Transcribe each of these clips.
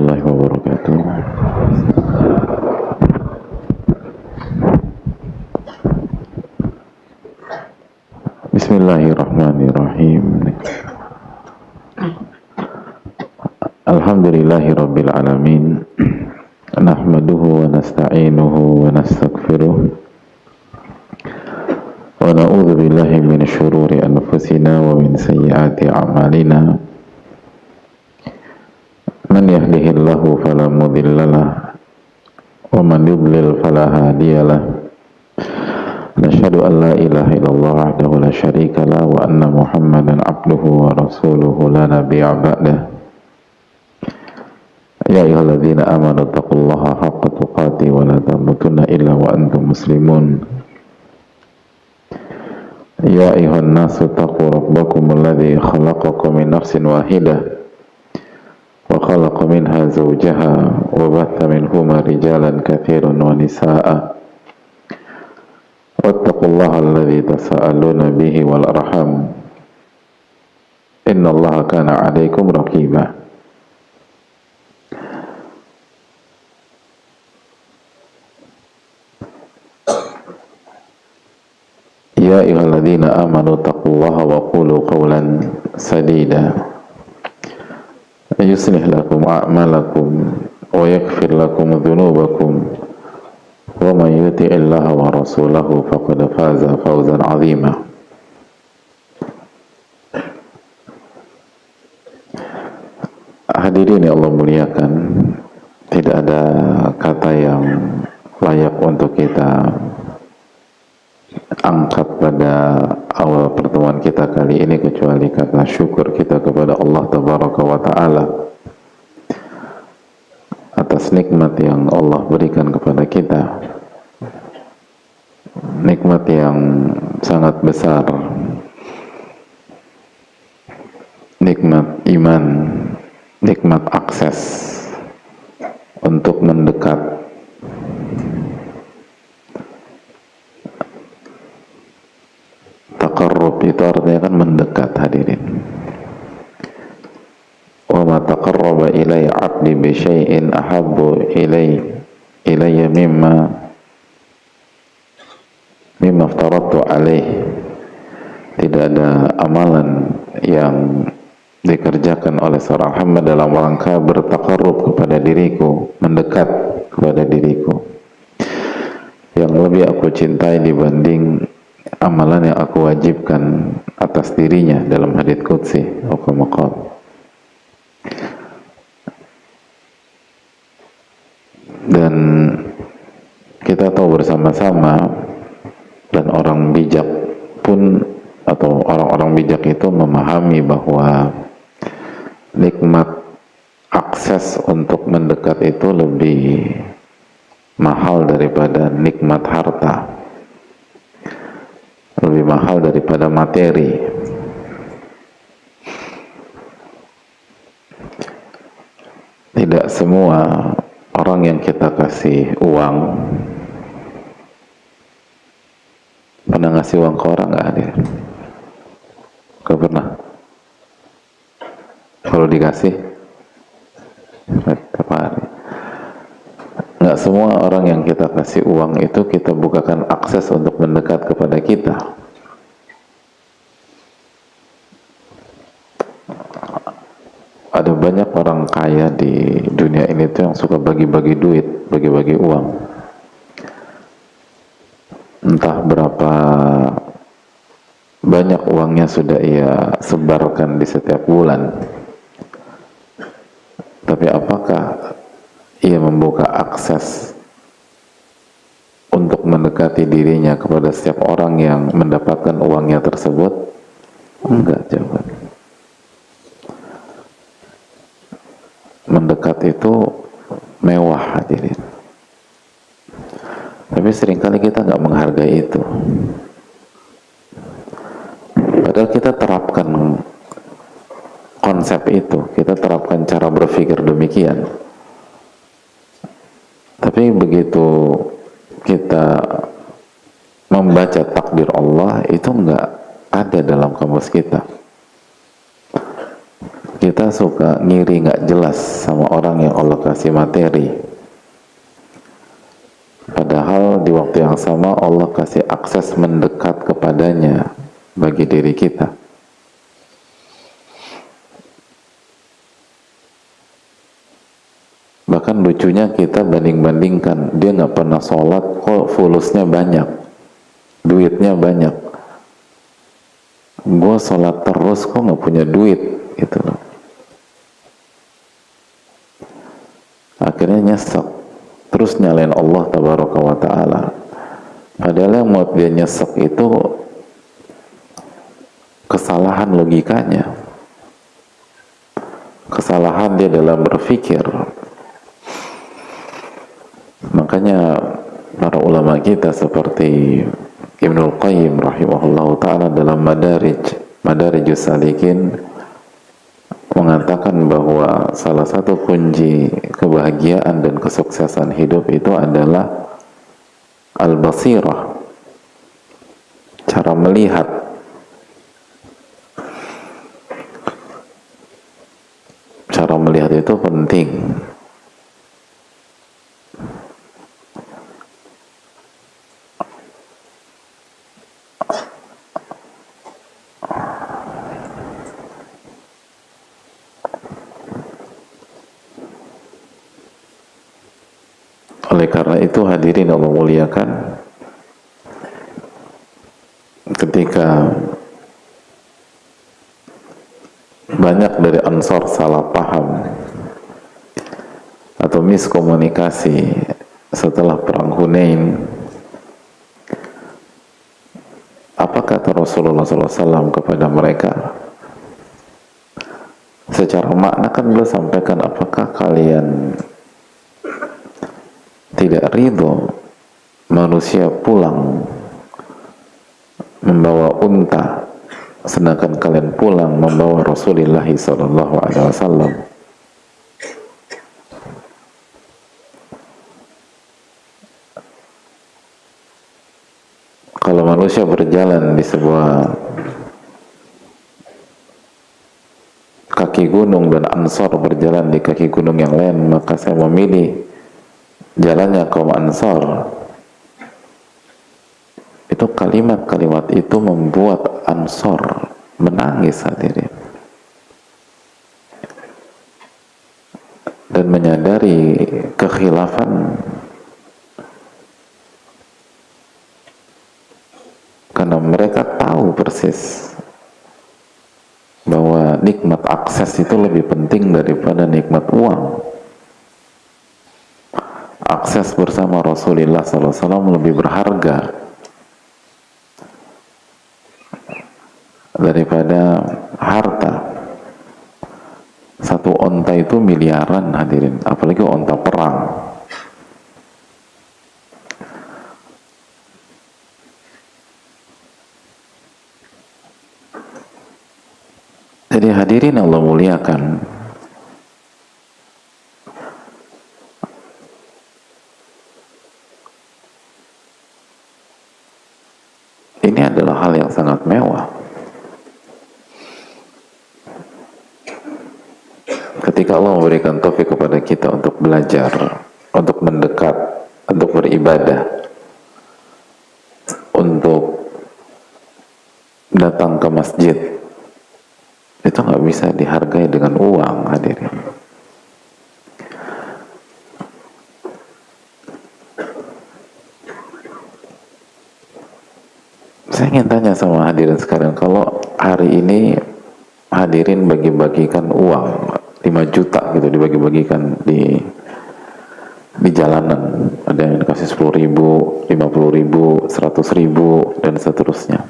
warahmatullahi wabarakatuh. Bismillahirrahmanirrahim. Alhamdulillahi rabbil alamin. Nahmaduhu wa nasta'inuhu wa nastaghfiruh. Wa na'udzu billahi min syururi anfusina wa min sayyiati a'malina. Man yahdihillahu fala mudhillalah wa man yudlil fala hadiyalah. Nashhadu an la ilaha illallah wahdahu la syarika lah wa anna Muhammadan abduhu wa rasuluhu la nabiyya ba'dah. Ya ayyuhalladzina amanu taqullaha haqqa tuqatih wa la tamutunna illa wa antum muslimun. Ya ayyuhan nasu taqu rabbakum alladzi khalaqakum min nafsin wahidah wa khalaqa minha zawjaha wa batha minhuma rijalan katsiran wa nisaa'a wattaqullaha alladzi tasaaluna bihi wal arham innallaha kana 'alaikum raqiba. Ya ayyuhalladzina amanu taqullaha wa qulu qawlan sadida yuslih lakum a'malakum wa yaghfir lakum dhunubakum wa man yuti'illaha wa rasulahu faqad faza fawzan 'azima. Hadirin yang Allah muliakan, tidak ada kata yang layak untuk kita angkat pada awal pertemuan kita kali ini kecuali kata syukur kita kepada Allah Tabaraka wa Ta'ala atas nikmat yang Allah berikan kepada kita, nikmat yang sangat besar, nikmat iman, nikmat akses untuk mendekat taqarrub. Itu artinya kan mendekat, hadirin. Wa ma taqarraba ilayya 'abdi bi syai'in ahabbu ilayya mimma aftaradtu alaih. Tidak ada amalan yang dikerjakan oleh seorang hamba dalam rangka bertaqarrub kepada diriku, mendekat kepada diriku, yang lebih aku cintai dibanding amalan yang aku wajibkan atas dirinya dalam hadits qudsi. Dan kita tahu bersama-sama, dan orang bijak pun atau orang-orang bijak itu memahami bahwa nikmat akses untuk mendekat itu lebih mahal daripada nikmat harta, lebih mahal daripada materi. Tidak semua orang yang kita kasih uang, pernah ngasih uang ke orang nggak hadir? Gak pernah. Kalau dikasih tiap hari. Nggak semua orang yang kita kasih uang itu kita bukakan akses untuk mendekat kepada kita. Ada banyak orang kaya di dunia ini tuh yang suka bagi-bagi duit, bagi-bagi uang. Entah berapa banyak uangnya sudah ia sebarkan di setiap bulan, tapi apakah ia membuka akses untuk mendekati dirinya kepada setiap orang yang mendapatkan uangnya tersebut? Enggak, jawabannya. Mendekat itu mewah, hadirin. Tapi seringkali kita nggak menghargai itu. Padahal kita terapkan konsep itu, kita terapkan cara berpikir demikian. Tapi begitu kita membaca takdir Allah, itu nggak ada dalam kamus kita. Kita kita suka ngiri nggak jelas sama orang yang Allah kasih materi, padahal di waktu yang sama Allah kasih akses mendekat kepadanya bagi diri kita. Bahkan lucunya kita banding-bandingkan, dia nggak pernah sholat kok fulusnya banyak, duitnya banyak. Gue sholat terus kok nggak punya duit, gitu loh. Akhirnya nyesek, terus nyalain Allah tabaraka wa ta'ala. Padahal yang mau dia nyesek itu kesalahan logikanya, kesalahan dia dalam berpikir. Makanya para ulama kita seperti Ibnul Qayyim rahimahullah ta'ala dalam Madarijus Salikin mengatakan bahwa salah satu kunci kebahagiaan dan kesuksesan hidup itu adalah al-basirah, cara melihat. Cara melihat itu penting. Oleh karena itu hadirin Allah muliakan, ketika banyak dari Ansor salah paham atau miskomunikasi setelah perang Hunain, apa kata Rasulullah SAW kepada mereka? Secara makna kan beliau sampaikan, apakah kalian tidak ridho manusia pulang membawa unta, sedangkan kalian pulang membawa Rasulullah SAW? Kalau manusia berjalan di sebuah kaki gunung dan Ansor berjalan di kaki gunung yang lain, maka saya memilih jalannya kaum Ansor. Itu kalimat-kalimat itu membuat Ansor menangis hadirin, dan menyadari kekhilafan, karena mereka tahu persis bahwa nikmat akses itu lebih penting daripada nikmat uang. Akses bersama Rasulullah SAW lebih berharga daripada harta. Satu onta itu miliaran hadirin, apalagi onta perang. Jadi hadirin Allah muliakan, ini adalah hal yang sangat mewah. Ketika Allah memberikan taufik kepada kita untuk belajar, untuk mendekat, untuk beribadah, untuk datang ke masjid, itu nggak bisa dihargai dengan uang hadirin. Saya ingin tanya sama hadirin sekarang, kalau hari ini hadirin bagi-bagikan uang 5 juta gitu, dibagi-bagikan di jalanan, ada yang dikasih 10.000, 50.000, 100.000 dan seterusnya.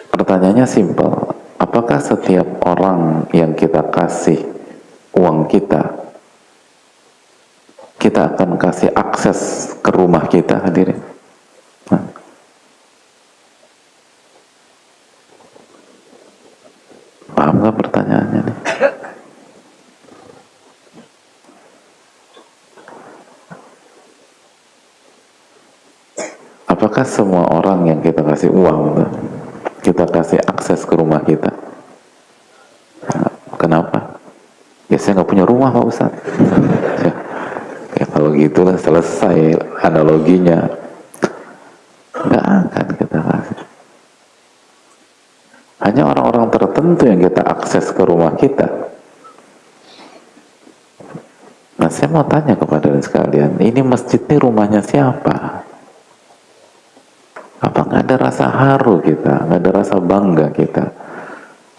Pertanyaannya simpel, apakah setiap orang yang kita kasih uang kita akan kasih akses ke rumah kita hadirin? Paham nggak pertanyaannya nih? Apakah semua orang yang kita kasih uang kita kasih akses ke rumah kita. Kenapa? Ya saya nggak punya rumah Pak Ustaz. Ya kalau gitulah selesai analoginya. Nggak akan kita kasih. Hanya orang-orang tertentu yang kita akses ke rumah kita. Nah saya mau tanya kepada sekalian, ini masjid ini rumahnya siapa? Apa nggak ada rasa haru kita, nggak ada rasa bangga kita,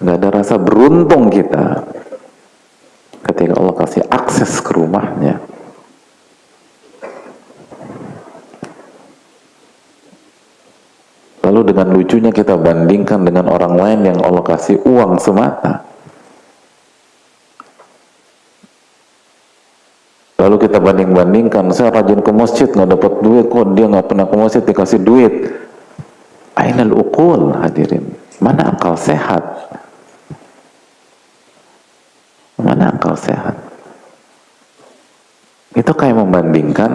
nggak ada rasa beruntung kita ketika Allah kasih akses ke rumahnya? Lalu dengan lucunya kita bandingkan dengan orang lain yang Allah kasih uang semata. Lalu kita banding-bandingkan, saya rajin ke masjid nggak dapat duit, kok dia nggak pernah ke masjid dikasih duit. Ainal uqul, hadirin. Mana akal sehat? Mana akal sehat? Itu kayak membandingkan,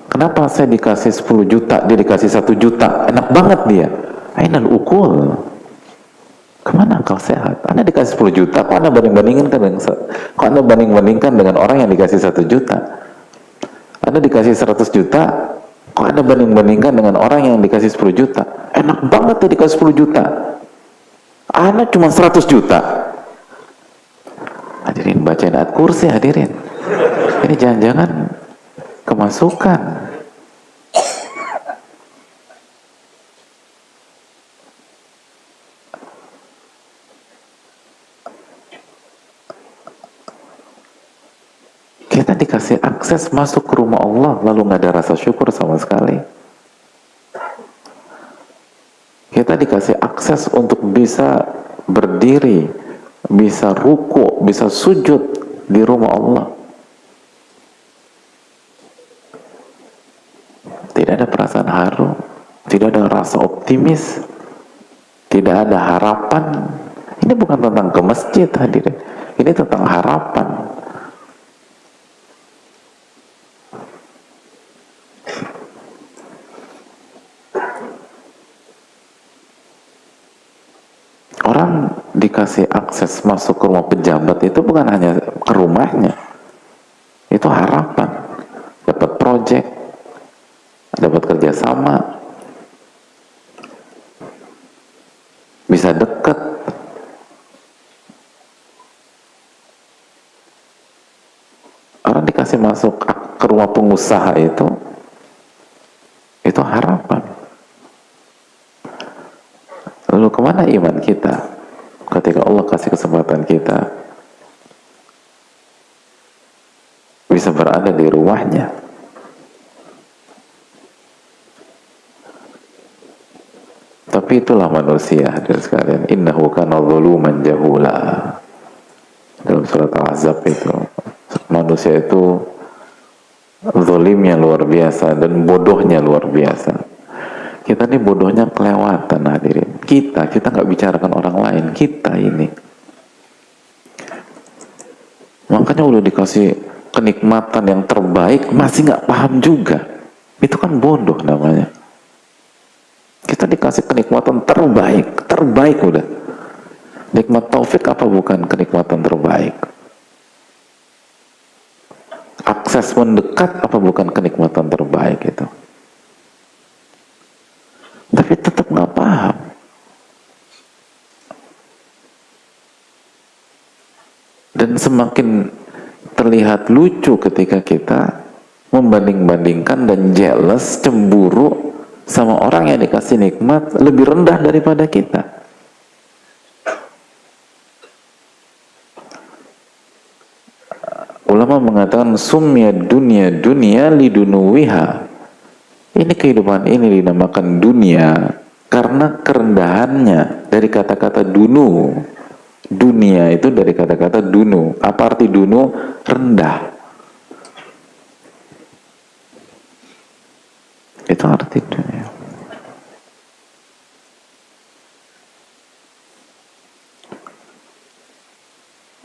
kenapa saya dikasih 10 juta, dia dikasih 1 juta, enak banget dia. Ainal uqul. Kemana akal sehat? Anda dikasih 10 juta, kok Anda banding-bandingkan dengan orang yang dikasih 1 juta? Anda dikasih 100 juta, kok Anda banding-bandingkan dengan orang yang dikasih 10 juta? Enak banget ya dikasih 10 juta. Anda cuma 100 juta. Hadirin, bacain ayat kursi hadirin. Ini jangan-jangan kemasukan. Kita dikasih akses masuk ke rumah Allah, lalu nggak ada rasa syukur sama sekali. Kita dikasih akses untuk bisa berdiri, bisa ruku, bisa sujud di rumah Allah. Tidak ada perasaan haru, tidak ada rasa optimis, tidak ada harapan. Ini bukan tentang ke masjid hadirin, ini tentang harapan. Orang dikasih akses masuk ke rumah pejabat itu bukan hanya ke rumahnya, itu harapan, dapat project, dapat kerjasama, bisa deket. Orang dikasih masuk ke rumah pengusaha itu harapan. Lalu kemana iman kita ketika Allah kasih kesempatan kita bisa berada di rumahnya? Tapi itulah manusia, hadirin sekalian. Innahu kana zaluman jahula. Dalam surat Al-Ahzab itu, manusia itu zalimnya luar biasa dan bodohnya luar biasa. Kita ini bodohnya kelewatan hadirin. Kita nggak bicarakan orang lain, kita ini. Makanya udah dikasih kenikmatan yang terbaik masih nggak paham juga. Itu kan bodoh namanya. Kita dikasih kenikmatan terbaik udah. Nikmat taufik apa bukan kenikmatan terbaik? Akses mendekat apa bukan kenikmatan terbaik itu? Tapi tetap nggak paham. Dan semakin terlihat lucu ketika kita membanding-bandingkan dan jealous, cemburu sama orang yang dikasih nikmat lebih rendah daripada kita. Ulama mengatakan sumya dunia lidunuwiha. Ini kehidupan ini dinamakan dunia karena kerendahannya dari kata-kata dunu. Dunia itu dari kata-kata dunu. Apa arti dunu? Rendah. Itu arti dunia.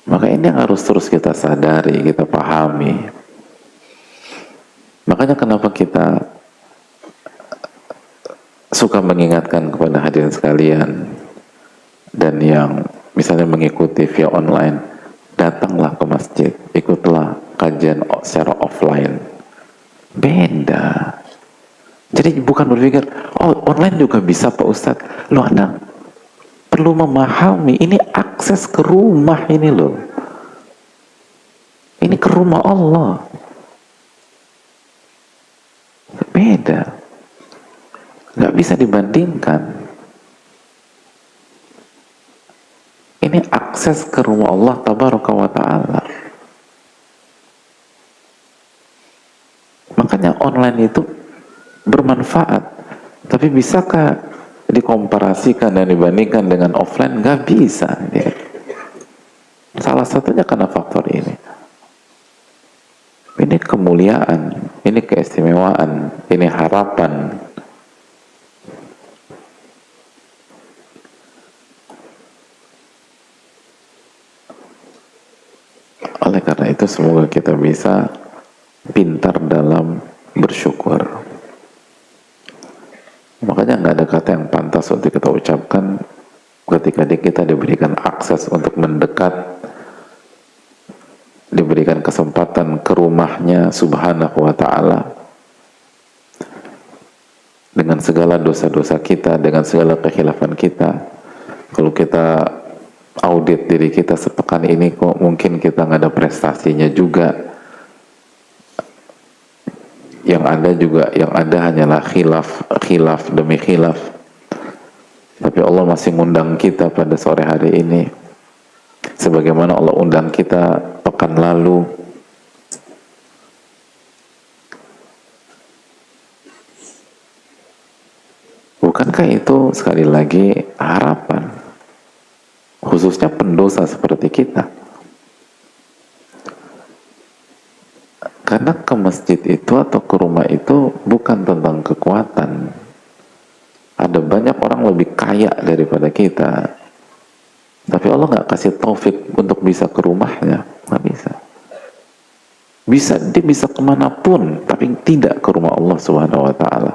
Maka ini yang harus terus kita sadari, kita pahami. Makanya kenapa kita suka mengingatkan kepada hadirin sekalian, dan yang misalnya mengikuti via online, datanglah ke masjid, ikutlah kajian secara offline. Beda. Jadi bukan berpikir, oh online juga bisa Pak Ustadz. Loh, Anda perlu memahami, ini akses ke rumah ini loh. Ini ke rumah Allah. Beda. Nggak bisa dibandingkan. Ini akses ke rumah Allah tabaraka wa ta'ala. Makanya online itu bermanfaat. Tapi bisakah dikomparasikan dan dibandingkan dengan offline? Nggak bisa. Salah satunya karena faktor ini. Ini kemuliaan, ini keistimewaan, ini harapan. Oleh karena itu semoga kita bisa pintar dalam bersyukur. Makanya nggak ada kata yang pantas untuk kita ucapkan ketika kita diberikan akses untuk mendekat, diberikan kesempatan ke rumahnya subhanahu wa ta'ala, dengan segala dosa-dosa kita, dengan segala kekhilafan kita. Kalau kita audit diri kita sepekan ini, kok mungkin kita nggak ada prestasinya juga, yang ada hanyalah khilaf demi khilaf. Tapi Allah masih ngundang kita pada sore hari ini, sebagaimana Allah undang kita pekan lalu. Bukankah itu sekali lagi harapan, khususnya pendosa seperti kita? Karena ke masjid itu atau ke rumah itu bukan tentang kekuatan. Ada banyak orang lebih kaya daripada kita, tapi Allah nggak kasih taufik untuk bisa ke rumahnya. Nggak bisa. Dia bisa kemanapun, tapi tidak ke rumah Allah subhanahu wa ta'ala.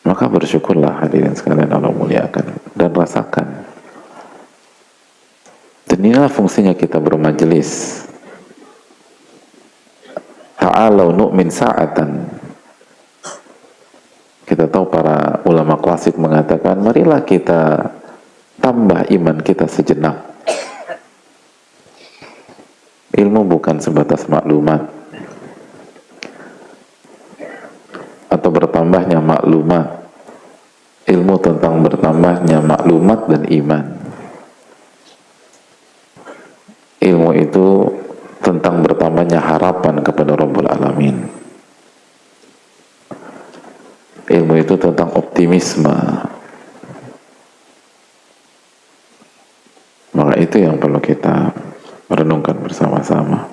Maka bersyukurlah hadirin sekalian Allah muliakan, dan rasakan. Dan inilah fungsinya kita bermajelis. Ta'alau nu'min sa'atan. Kita tahu para ulama klasik mengatakan, marilah kita tambah iman kita sejenak. Ilmu bukan sebatas maklumat atau bertambahnya maklumat. Ilmu tentang bertambahnya maklumat dan iman. Ilmu itu tentang bertambahnya harapan kepada Rabbul Alamin. Ilmu itu tentang optimisme. Maka itu yang perlu kita renungkan bersama-sama.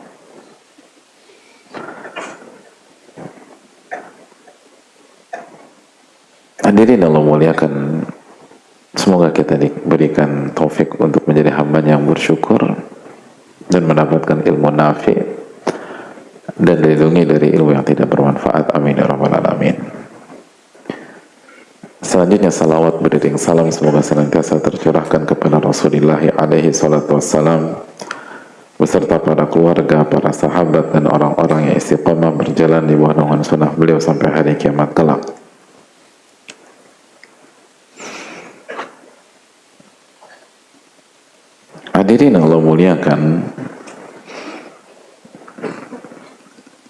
Hadirin Allah muliakan, semoga kita diberikan taufik untuk menjadi hamba yang bersyukur dan mendapatkan ilmu nafi dan dilindungi dari ilmu yang tidak bermanfaat. Amin ya rabbal alamin. Selanjutnya salawat beriring salam semoga senantiasa tercurahkan kepada Rasulullah alaihi salatu wassalam beserta para keluarga, para sahabat dan orang-orang yang istiqamah berjalan di bawah naungan sunnah beliau sampai hari kiamat kelak. Hadirin Allah muliakan,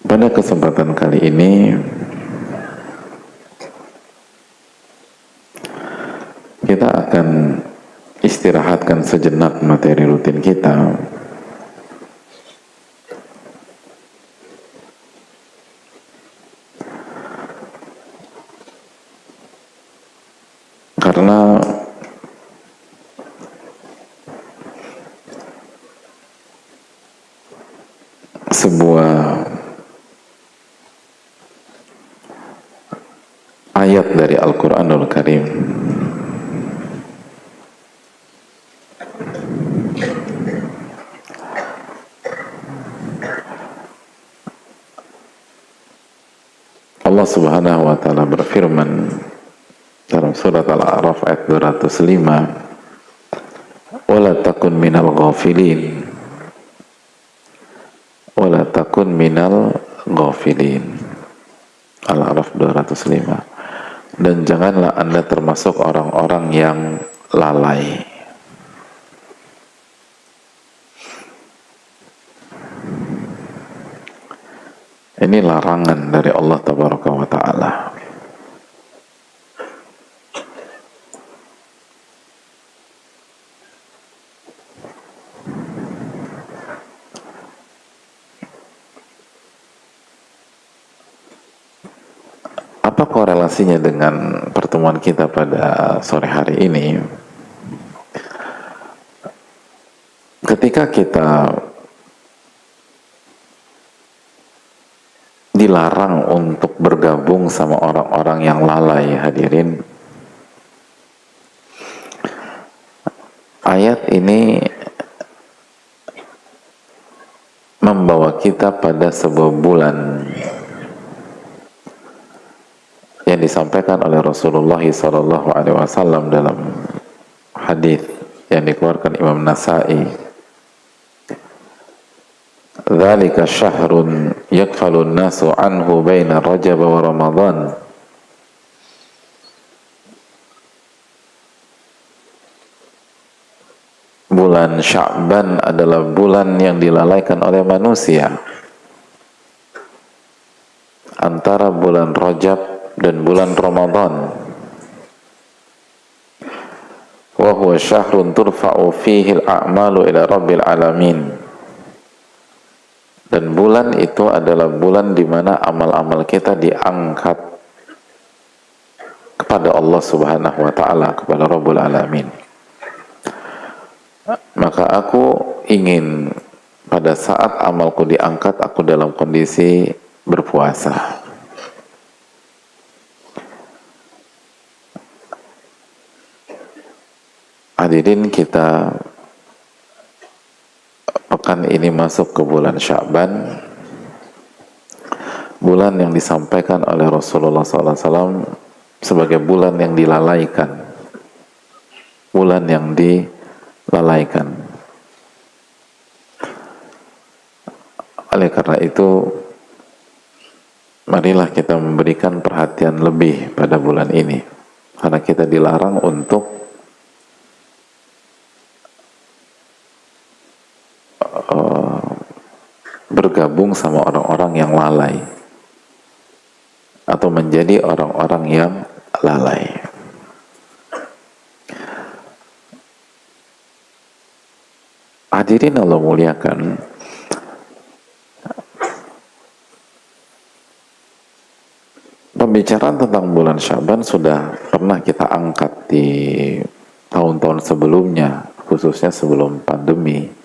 pada kesempatan kali ini kita akan istirahatkan sejenak materi rutin kita karena sebuah ayat dari Al-Quranul Karim Allah Subhanahu wa taala berfirman dalam surat Al-A'raf ayat 205, "Wala takun minal ghafilin." Wala takun minal ghafilin. Al-A'raf 205. Dan janganlah Anda termasuk orang-orang yang lalai. Ini larangan dari Allah Tabaraka wa Ta'ala. Apa korelasinya dengan pertemuan kita pada sore hari ini? Ketika kita dilarang untuk bergabung sama orang-orang yang lalai, hadirin, ayat ini membawa kita pada sebuah bulan yang disampaikan oleh Rasulullah SAW dalam hadis yang dikeluarkan Imam Nasa'i. "Dzalika syahrun yakfalun nasu anhu baina Rajab wa Ramadan." Bulan Sya'ban adalah bulan yang dilalaikan oleh manusia antara bulan Rajab dan bulan Ramadan. Wa huwa syahrun turfa'u fihi al-a'malu ila rabbil alamin. Dan bulan itu adalah bulan di mana amal-amal kita diangkat kepada Allah Subhanahu wa taala, kepada Rabbul Alamin. Maka aku ingin pada saat amalku diangkat, aku dalam kondisi berpuasa. Hadirin, kita pekan ini masuk ke bulan Sya'ban, bulan yang disampaikan oleh Rasulullah SAW sebagai bulan yang dilalaikan, bulan yang dilalaikan. Oleh karena itu, marilah kita memberikan perhatian lebih pada bulan ini, karena kita dilarang untuk bergabung sama orang-orang yang lalai atau menjadi orang-orang yang lalai. Hadirin Allah muliakan, pembicaraan tentang bulan Sya'ban sudah pernah kita angkat di tahun-tahun sebelumnya, khususnya sebelum pandemi.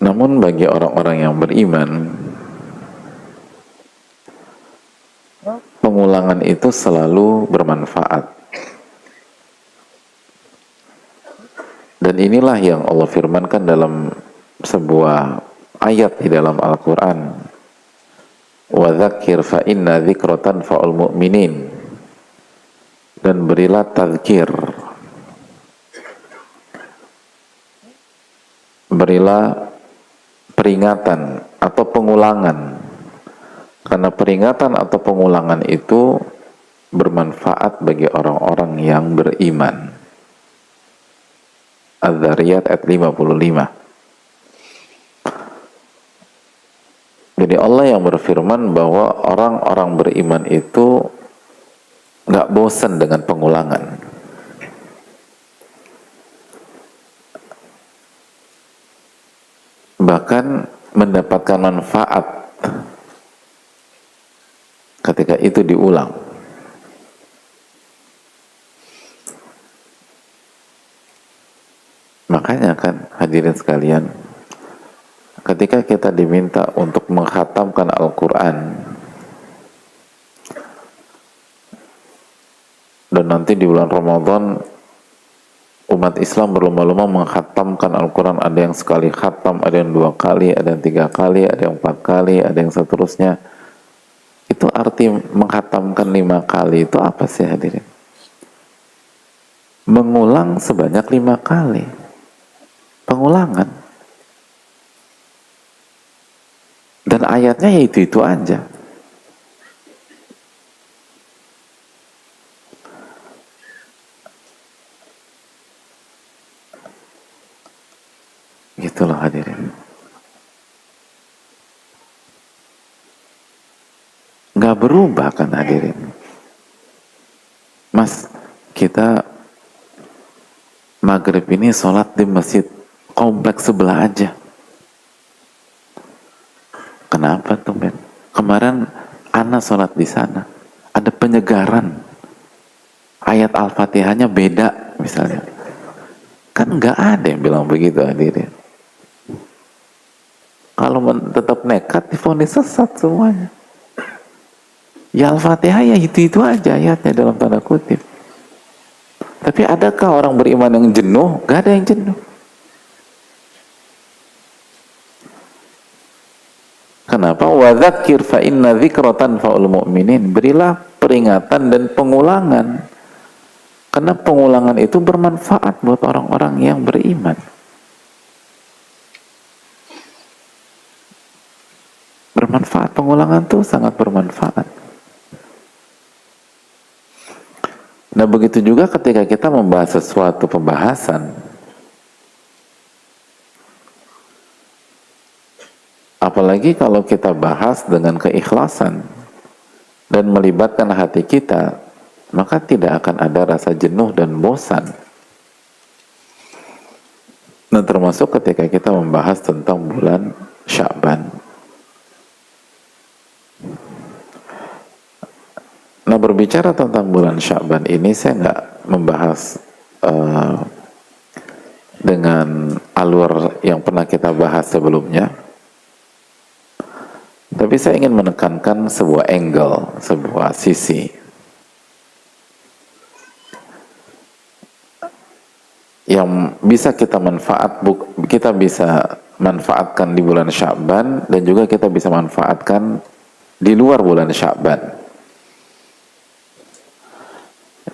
Namun bagi orang-orang yang beriman, pengulangan itu selalu bermanfaat. Dan inilah yang Allah firmankan dalam sebuah ayat di dalam Al-Quran. "Wa dzakir fa inna dzikra tanfa'ul mu'minin." Dan berilah tadzkir, berilah peringatan atau pengulangan, karena peringatan atau pengulangan itu bermanfaat bagi orang-orang yang beriman. Az-Zariyat ayat 55. Jadi Allah yang berfirman bahwa orang-orang beriman itu nggak bosan dengan pengulangan. Bahkan mendapatkan manfaat ketika itu diulang. Makanya kan hadirin sekalian, ketika kita diminta untuk mengkhatamkan Al-Quran, dan nanti di bulan Ramadan umat Islam berlomba-lomba mengkhatamkan Al-Quran. Ada yang sekali khatam, ada yang 2 kali, ada yang 3 kali, ada yang 4 kali, ada yang seterusnya. Itu arti mengkhatamkan 5 kali itu apa sih hadirin? Mengulang sebanyak 5 kali. Pengulangan. Dan ayatnya ya itu aja. Gitu loh hadirin. Nggak berubah kan hadirin. Mas, kita maghrib ini sholat di masjid kompleks sebelah aja. Kenapa tuh men? Kemarin Ana sholat di sana, ada penyegaran. Ayat Al-Fatihahnya beda misalnya. Kan nggak ada yang bilang begitu hadirin. Kalau tetap nekat divonis sesat semuanya. Ya Al-Fatihah ya itu aja ayatnya dalam tanda kutip. Tapi adakah orang beriman yang jenuh? Gak ada yang jenuh. Kenapa? Wa dzakir fa inna dzikratan fa'ul mu'minin. Berilah peringatan dan pengulangan. Karena pengulangan itu bermanfaat buat orang-orang yang beriman. Bermanfaat, pengulangan itu sangat bermanfaat. Nah begitu juga ketika kita membahas sesuatu pembahasan, apalagi kalau kita bahas dengan keikhlasan dan melibatkan hati kita, maka tidak akan ada rasa jenuh dan bosan. Nah termasuk ketika kita membahas tentang bulan Sya'ban. Nah berbicara tentang bulan Sya'ban ini saya nggak membahas dengan alur yang pernah kita bahas sebelumnya, tapi saya ingin menekankan sebuah angle, sebuah sisi yang bisa kita bisa manfaatkan di bulan Sya'ban, dan juga kita bisa manfaatkan di luar bulan Sya'ban.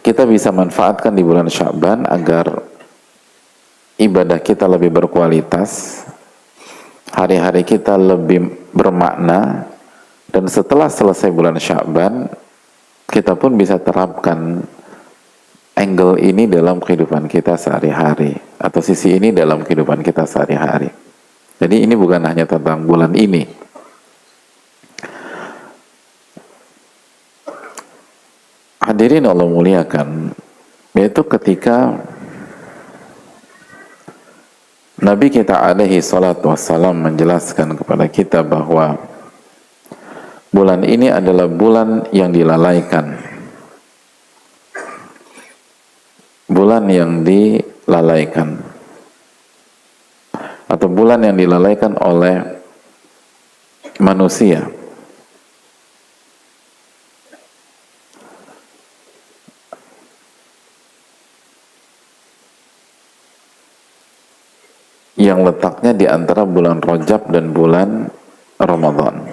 Kita bisa manfaatkan di bulan Sya'ban agar ibadah kita lebih berkualitas, hari-hari kita lebih bermakna, dan setelah selesai bulan Sya'ban kita pun bisa terapkan angle ini dalam kehidupan kita sehari-hari, atau sisi ini dalam kehidupan kita sehari-hari. Jadi ini bukan hanya tentang bulan ini. Hadirin Allah muliakan, yaitu ketika Nabi kita alaihi salatu wassalam menjelaskan kepada kita bahwa bulan ini adalah bulan yang dilalaikan. Bulan yang dilalaikan. Atau bulan yang dilalaikan oleh manusia. Yang letaknya di antara bulan Rajab dan bulan Ramadan.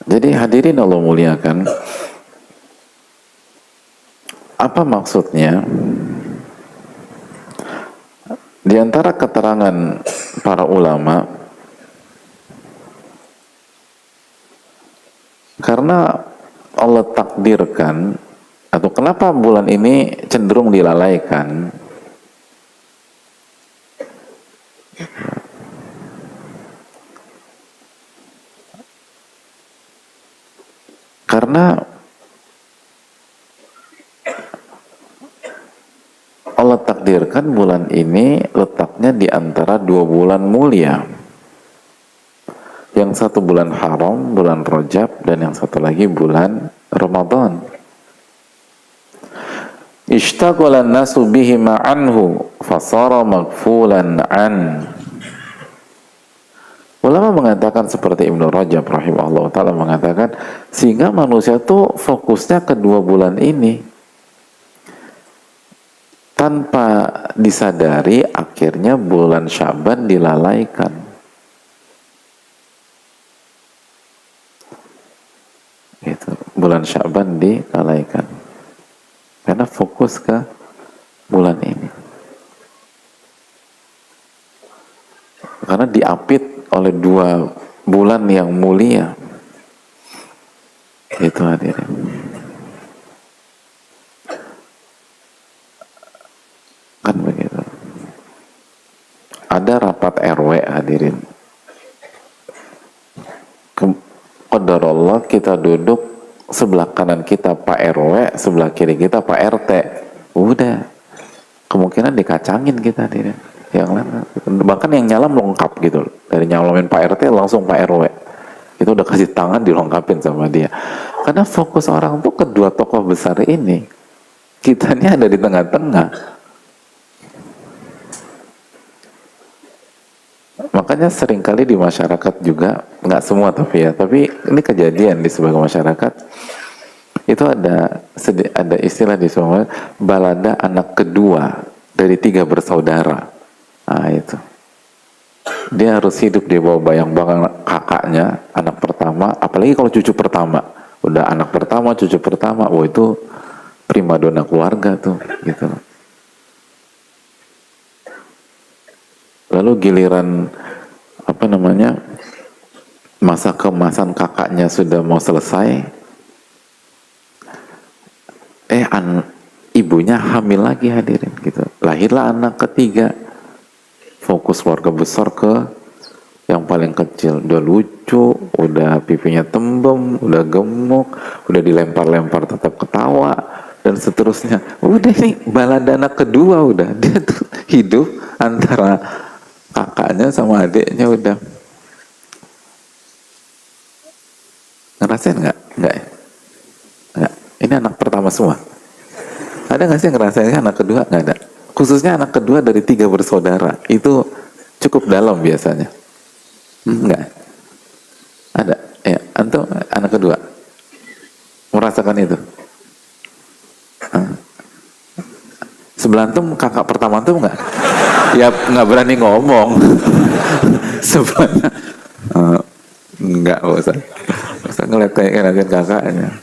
Jadi hadirin Allah muliakan, apa maksudnya? Di antara keterangan para ulama, karena Allah takdirkan, atau kenapa bulan ini cenderung dilalaikan, karena Allah takdirkan bulan ini letaknya di antara 2 bulan mulia. Yang satu bulan haram, bulan Rajab, dan yang satu lagi bulan Ramadan. Ishtaghala an-nasu bihi ma'anhu fasara maghfulan an. Ulama mengatakan seperti Ibnu Rajab rahimahullah ta'ala mengatakan, sehingga manusia tuh fokusnya ke 2 bulan ini, tanpa disadari akhirnya bulan Sya'ban dilalaikan. Gitu. Bulan Sya'ban dilalaikan karena fokus ke bulan ini, karena diapit oleh 2 bulan yang mulia. Itu hadirin. Kan begitu. Ada rapat RW hadirin. Qadarullah kita duduk, sebelah kanan kita Pak RW, sebelah kiri kita Pak RT. Udah, kemungkinan dikacangin kita hadirin. Yang lain, bahkan yang nyalam lengkap gitu. Dari nyalamin Pak RT langsung Pak RW. Itu udah kasih tangan dilengkapin sama dia. Karena fokus orang tuh kedua tokoh besar ini. Kitanya ada di tengah-tengah. Makanya seringkali di masyarakat juga, nggak semua tapi ya, tapi ini kejadian di sebagian masyarakat, itu ada istilah di semua, balada anak kedua dari 3 bersaudara. Nah itu. Dia harus hidup di bawah bayang-bayang kakaknya, anak pertama, apalagi kalau cucu pertama. Udah anak pertama, cucu pertama, wah itu primadona keluarga tuh, gitu. Lalu giliran masa keemasan kakaknya sudah mau selesai, ibunya hamil lagi hadirin, gitu. Lahirlah anak ketiga. Fokus keluarga besar ke yang paling kecil. Udah lucu, udah pipinya tembem, udah gemuk, udah dilempar-lempar tetap ketawa, dan seterusnya. Udah nih, balada anak kedua udah. Dia tuh hidup antara kakaknya sama adiknya udah. Ngerasain nggak? Nggak ya? Nggak. Ini anak pertama semua. Ada nggak sih yang ngerasain anak kedua? Nggak ada. Khususnya anak kedua dari 3 bersaudara. Itu cukup dalam biasanya. Enggak. Ada. Ya, antum anak kedua merasakan itu. Sebelah antum kakak pertama antum enggak? Ya nggak berani ngomong. Sebenarnya enggak usah ngeliat kakaknya.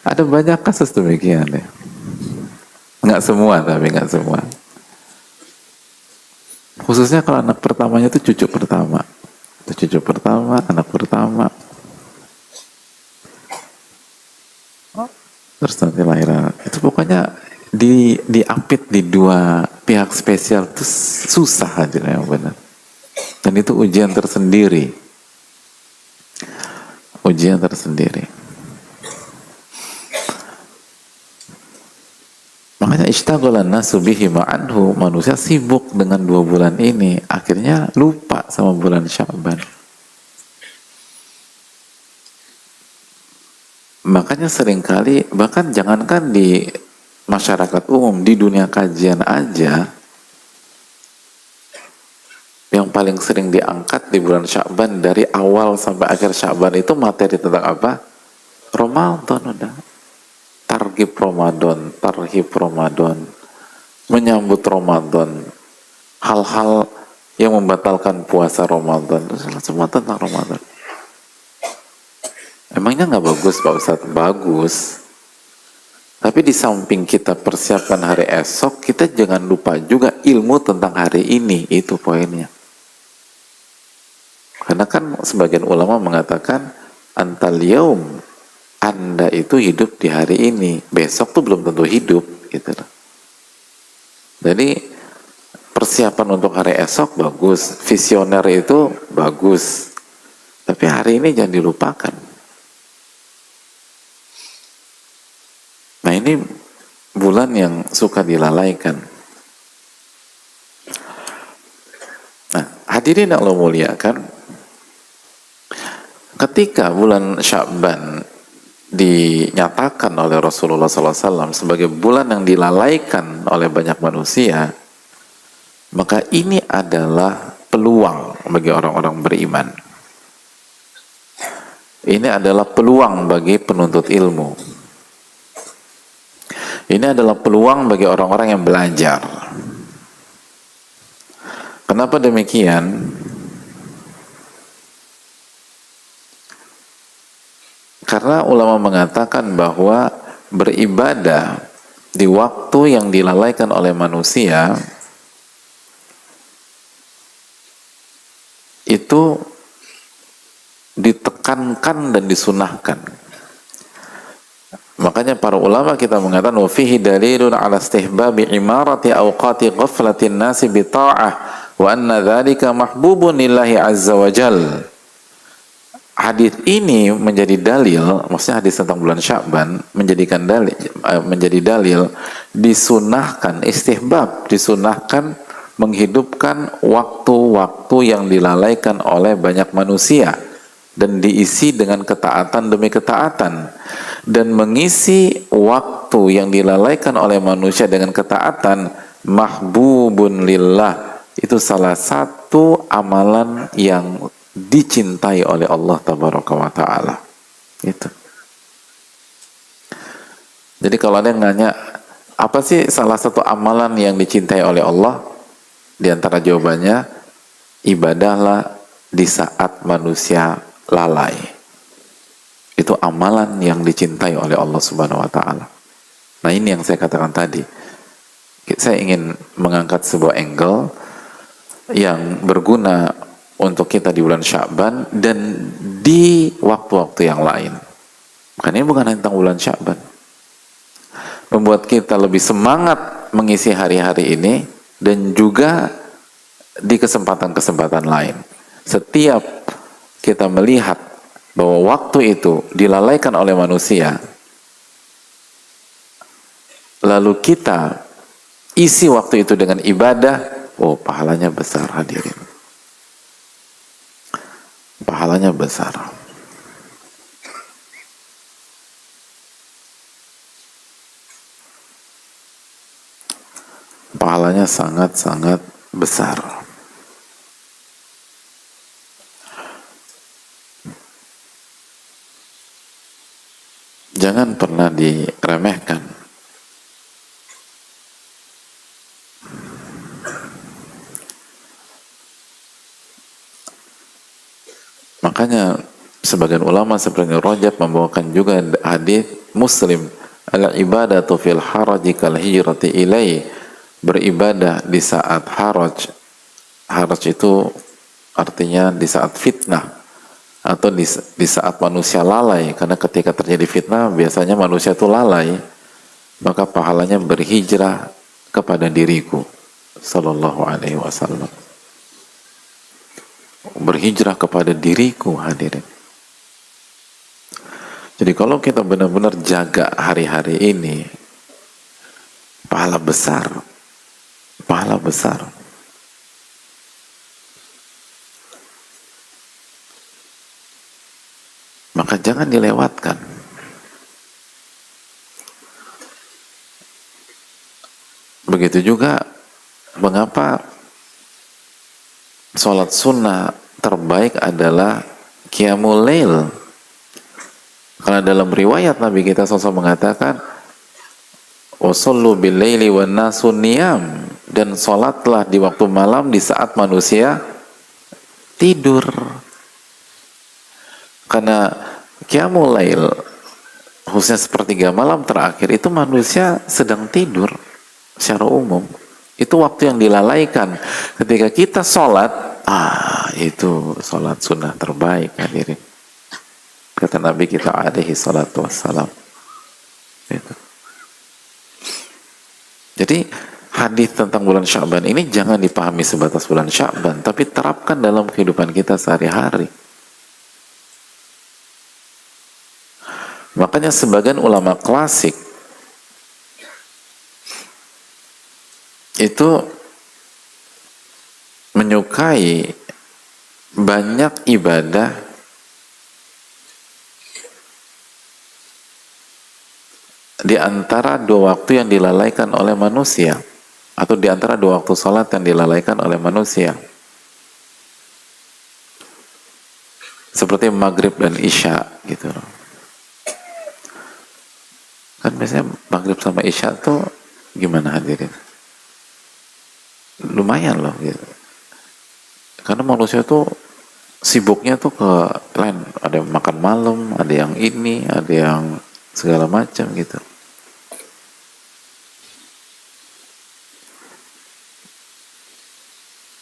Ada banyak kasus demikian ya. Nggak semua, tapi nggak semua. Khususnya kalau anak pertamanya itu cucu pertama. Itu cucu pertama, anak pertama. Terus nanti lahiran. Itu pokoknya diapit di 2 pihak spesial itu susah aja yang benar. Dan itu ujian tersendiri. Ujian tersendiri. Makanya ishtaghalan nasu bihi ma'anhu, manusia sibuk dengan 2 bulan ini, akhirnya lupa sama bulan Sya'ban. Makanya seringkali, bahkan jangankan di masyarakat umum, di dunia kajian aja, yang paling sering diangkat di bulan Sya'ban dari awal sampai akhir Sya'ban itu materi tentang apa? Ramadan udah. Targhib Ramadan, tarhib Ramadan, menyambut Ramadan, hal-hal yang membatalkan puasa Ramadan, semua tentang Ramadan. Emangnya nggak bagus Pak Ustadz? Bagus. Tapi di samping kita persiapkan hari esok, kita jangan lupa juga ilmu tentang hari ini, itu poinnya. Karena kan sebagian ulama mengatakan antal yaum, Anda itu hidup di hari ini, besok tuh belum tentu hidup, gitu loh. Jadi persiapan untuk hari esok bagus, visioner itu bagus, tapi hari ini jangan dilupakan. Nah ini bulan yang suka dilalaikan. Nah hadirin yang Allah muliakan, ketika bulan Sya'ban dinyatakan oleh Rasulullah SAW sebagai bulan yang dilalaikan oleh banyak manusia, maka ini adalah peluang bagi orang-orang beriman. Ini adalah peluang bagi penuntut ilmu. Ini adalah peluang bagi orang-orang yang belajar. Kenapa demikian? Karena ulama mengatakan bahwa beribadah di waktu yang dilalaikan oleh manusia itu ditekankan dan disunahkan. Makanya para ulama kita mengatakan wa fihi dalilun ala istihbabi imarati awqati ghaflatin nasi bi ta'ah wa anna dzalika mahbubun lillahi azza wa jalla. Hadis ini menjadi dalil, maksudnya hadis tentang bulan Sya'ban menjadi dalil disunahkan, istihbab, disunahkan menghidupkan waktu-waktu yang dilalaikan oleh banyak manusia dan diisi dengan ketaatan demi ketaatan, dan mengisi waktu yang dilalaikan oleh manusia dengan ketaatan mahbubun lillah, itu salah satu amalan yang dicintai oleh Allah tabaraka wa ta'ala. Itu. Jadi kalau ada yang nanya, apa sih salah satu amalan yang dicintai oleh Allah? Di antara jawabannya, ibadahlah di saat manusia lalai. Itu amalan yang dicintai oleh Allah subhanahu wa ta'ala. Nah ini yang saya katakan tadi. Saya ingin mengangkat sebuah angle yang berguna untuk kita di bulan Sya'ban dan di waktu-waktu yang lain. Karena ini bukan hanya tentang bulan Sya'ban. Membuat kita lebih semangat mengisi hari-hari ini dan juga di kesempatan-kesempatan lain. Setiap kita melihat bahwa waktu itu dilalaikan oleh manusia, lalu kita isi waktu itu dengan ibadah, oh pahalanya besar hadirin. Pahalanya besar. Pahalanya sangat-sangat besar. Jangan pernah diremehkan. Makanya sebagian ulama seperti Rajab membawakan juga hadis Muslim, al-ibadatu fil haraji kal hijrati ilai, beribadah di saat haraj. Haraj itu artinya di saat fitnah atau di saat manusia lalai, karena ketika terjadi fitnah biasanya manusia itu lalai, maka pahalanya berhijrah kepada diriku sallallahu alaihi wasallam. Berhijrah kepada diriku hadirin. Jadi kalau kita benar-benar jaga hari-hari ini, pahala besar, pahala besar. Maka jangan dilewatkan. Begitu juga mengapa sholat sunnah terbaik adalah qiyamul lail. Karena dalam riwayat Nabi kita SAW mengatakan wasallu bil laili wan nasu niyam, dan sholatlah di waktu malam di saat manusia tidur. Karena qiyamul lail, khususnya sepertiga malam terakhir, itu manusia sedang tidur secara umum. Itu waktu yang dilalaikan. Ketika kita sholat, itu sholat sunnah terbaik hadirin. Kata Nabi kita alaihi salatu wassalam. Itu. Jadi hadis tentang bulan Sya'ban ini jangan dipahami sebatas bulan Sya'ban, tapi terapkan dalam kehidupan kita sehari-hari. Makanya sebagian ulama klasik itu menyukai banyak ibadah di antara dua waktu yang dilalaikan oleh manusia, atau di antara dua waktu sholat yang dilalaikan oleh manusia. seperti maghrib dan isya gitu loh. Kan biasanya maghrib sama isya tuh gimana hadirin, lumayan loh gitu, karena manusia tuh sibuknya tuh ke lain, ada yang makan malam, ada yang ini, ada yang segala macam gitu.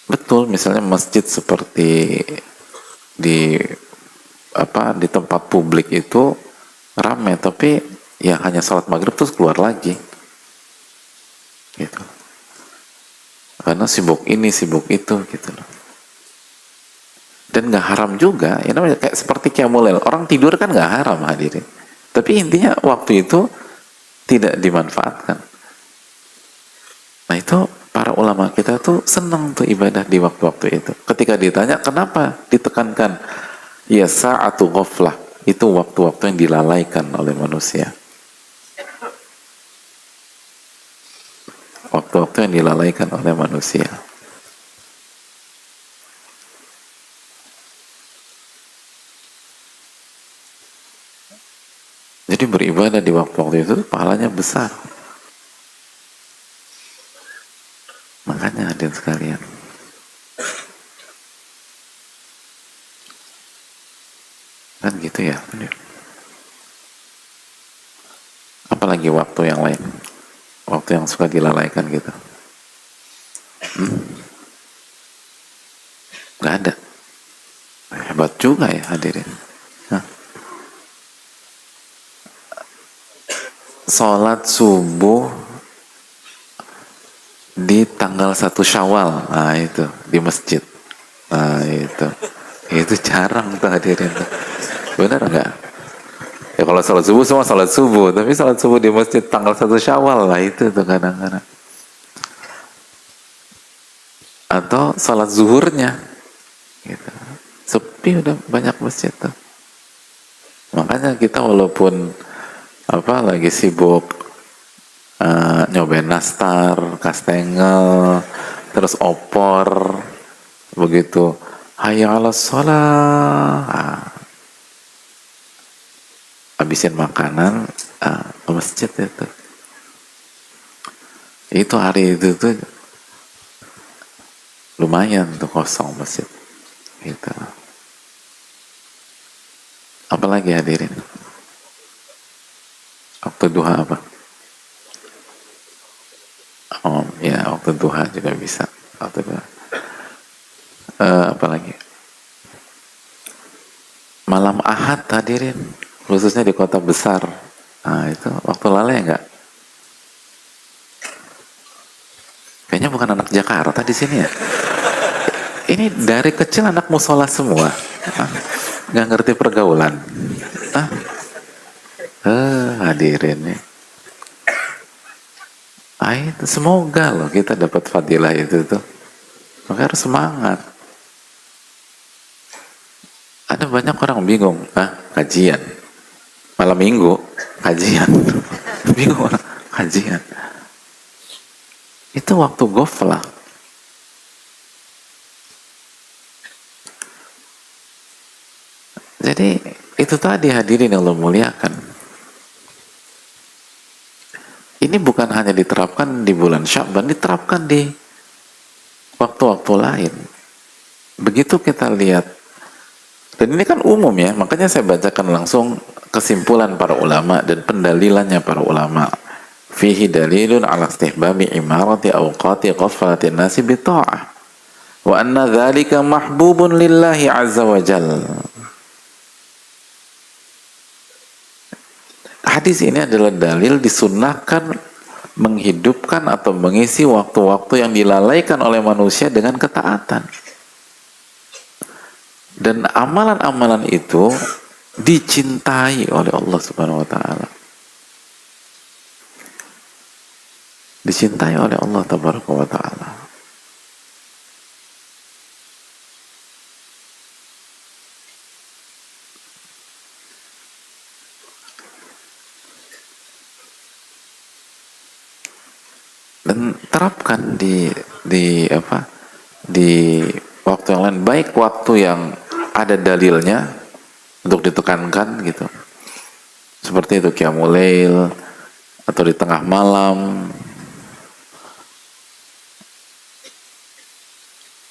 Betul, misalnya masjid seperti di di tempat publik itu ramai, tapi ya hanya sholat maghrib terus keluar lagi gitu, karena sibuk ini sibuk itu gitu loh. Dan nggak haram juga, ya namanya kayak seperti qiyamul lail, orang tidur kan nggak haram hadirin, tapi intinya waktu itu tidak dimanfaatkan. Nah itu para ulama kita tuh senang tuh ibadah di waktu-waktu itu. Ketika ditanya kenapa ditekankan, ya sa'atu ghaflah, itu waktu-waktu yang dilalaikan oleh manusia, waktu-waktu yang dilalaikan oleh manusia. Jadi beribadah di waktu-waktu itu pahalanya besar. Makanya hadirin sekalian, kan gitu ya. Apalagi waktu yang lain, waktu yang suka dilalaikan gitu, nggak ada. Hebat juga ya hadirin. Hah? Sholat subuh di tanggal 1 Syawal, nah itu di masjid, nah itu jarang tuh hadirin, benar nggak? Ya kalau sholat subuh semua sholat subuh, tapi sholat subuh di masjid tanggal 1 Syawal, lah itu tuh kadang-kadang. Atau sholat zuhurnya gitu, sepi, udah banyak masjid tuh. Makanya kita walaupun lagi sibuk nyobain nastar, kastengel, terus opor, begitu hayya ala sholat, habisin makanan, ke masjid itu hari itu tuh lumayan tuh kosong masjid gitu. Apalagi hadirin, waktu duha apa? Oh ya, waktu duha juga bisa, waktu duha. Apalagi malam Ahad hadirin, khususnya di kota besar, nah itu waktu lalai enggak? Kayaknya bukan anak Jakarta di sini ya. Ini dari kecil anak musola semua, nggak ngerti pergaulan. Hadirin nih. Itu semoga loh kita dapat fadilah itu tuh. Maka harus semangat. Ada banyak orang bingung, kajian malam minggu, kajian bingung orang, kajian itu waktu ghaflah. Jadi itu tadi hadirin yang Allah muliakan, ini bukan hanya diterapkan di bulan Sya'ban, diterapkan di waktu-waktu lain. Begitu kita lihat, dan ini kan umum ya, makanya saya bacakan langsung kesimpulan para ulama dan pendalilannya para ulama. Fihi dalilun ala istihbabi imarati awqati ghaflatin nasi bita'ah wa anna dhalika mahbubun lillahi azza wa jal. Hadis ini adalah dalil disunnahkan menghidupkan atau mengisi waktu-waktu yang dilalaikan oleh manusia dengan ketaatan. Dan amalan-amalan itu dicintai oleh Allah Subhanahu wa taala. Dicintai oleh Allah Tabaraka wa taala. Dan terapkan di waktu yang lain, baik waktu yang ada dalilnya untuk ditekankan gitu. Seperti itu qiyamul lail atau di tengah malam,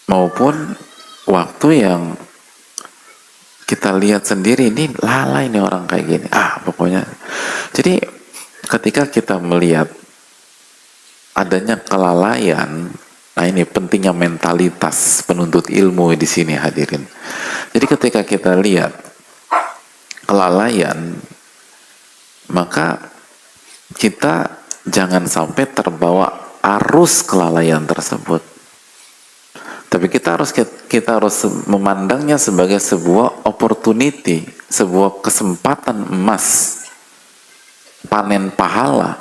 maupun waktu yang kita lihat sendiri, ini lalai nih orang kayak gini. Pokoknya. Jadi ketika kita melihat adanya kelalaian, nah ini pentingnya mentalitas penuntut ilmu di sini hadirin. Jadi ketika kita lihat kelalaian, maka kita jangan sampai terbawa arus kelalaian tersebut. Tapi kita harus memandangnya sebagai sebuah opportunity, sebuah kesempatan emas, panen pahala.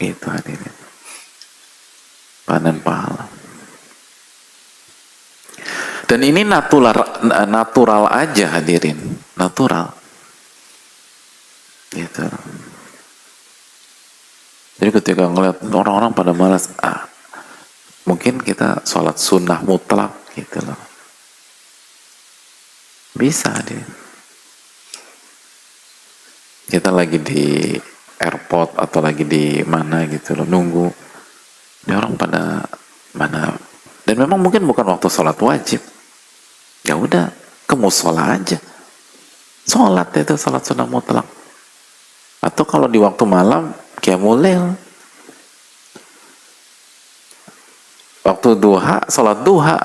Itu hadirin. Panen pahala. Dan ini natural aja hadirin, natural. Gitu. Jadi ketika ngeliat orang-orang pada malas, mungkin kita sholat sunnah mutlak gitu loh. Bisa deh. Kita lagi di airport atau lagi di mana gitu loh, nunggu. Ini orang pada mana? Dan memang mungkin bukan waktu sholat wajib. Ya udah, ke musola aja. Sholat itu sholat sunnah mutlak. Atau kalau di waktu malam, qiyamul lail. Waktu duha, sholat duha.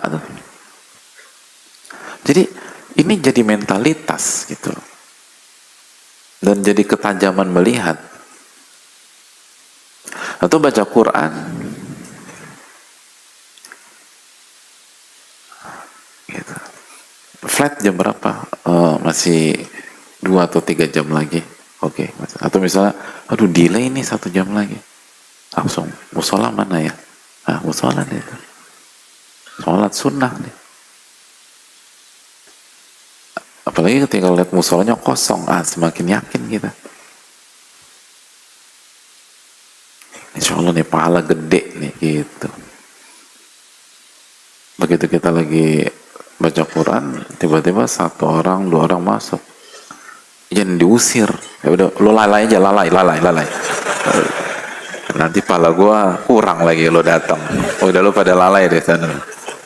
Jadi ini jadi mentalitas gitu. Dan jadi ketajaman melihat. Atau baca Quran. Gitu. Flight jam berapa? Masih 2 atau 3 jam lagi. Oke. Atau misalnya, aduh delay nih 1 jam lagi. Langsung, musola mana ya? Musola deh. Sholat sunnah nih. Apalagi ketika lihat musolanya kosong, semakin yakin kita. Insya Allah nih pahala gede nih gitu. Begitu kita lagi baca Quran, tiba-tiba 1 orang, 2 orang masuk. Jangan diusir. Ya udah, lo lalai aja, lalai. Nanti pala gua kurang lagi lo datang. Udah lo pada lalai deh sana.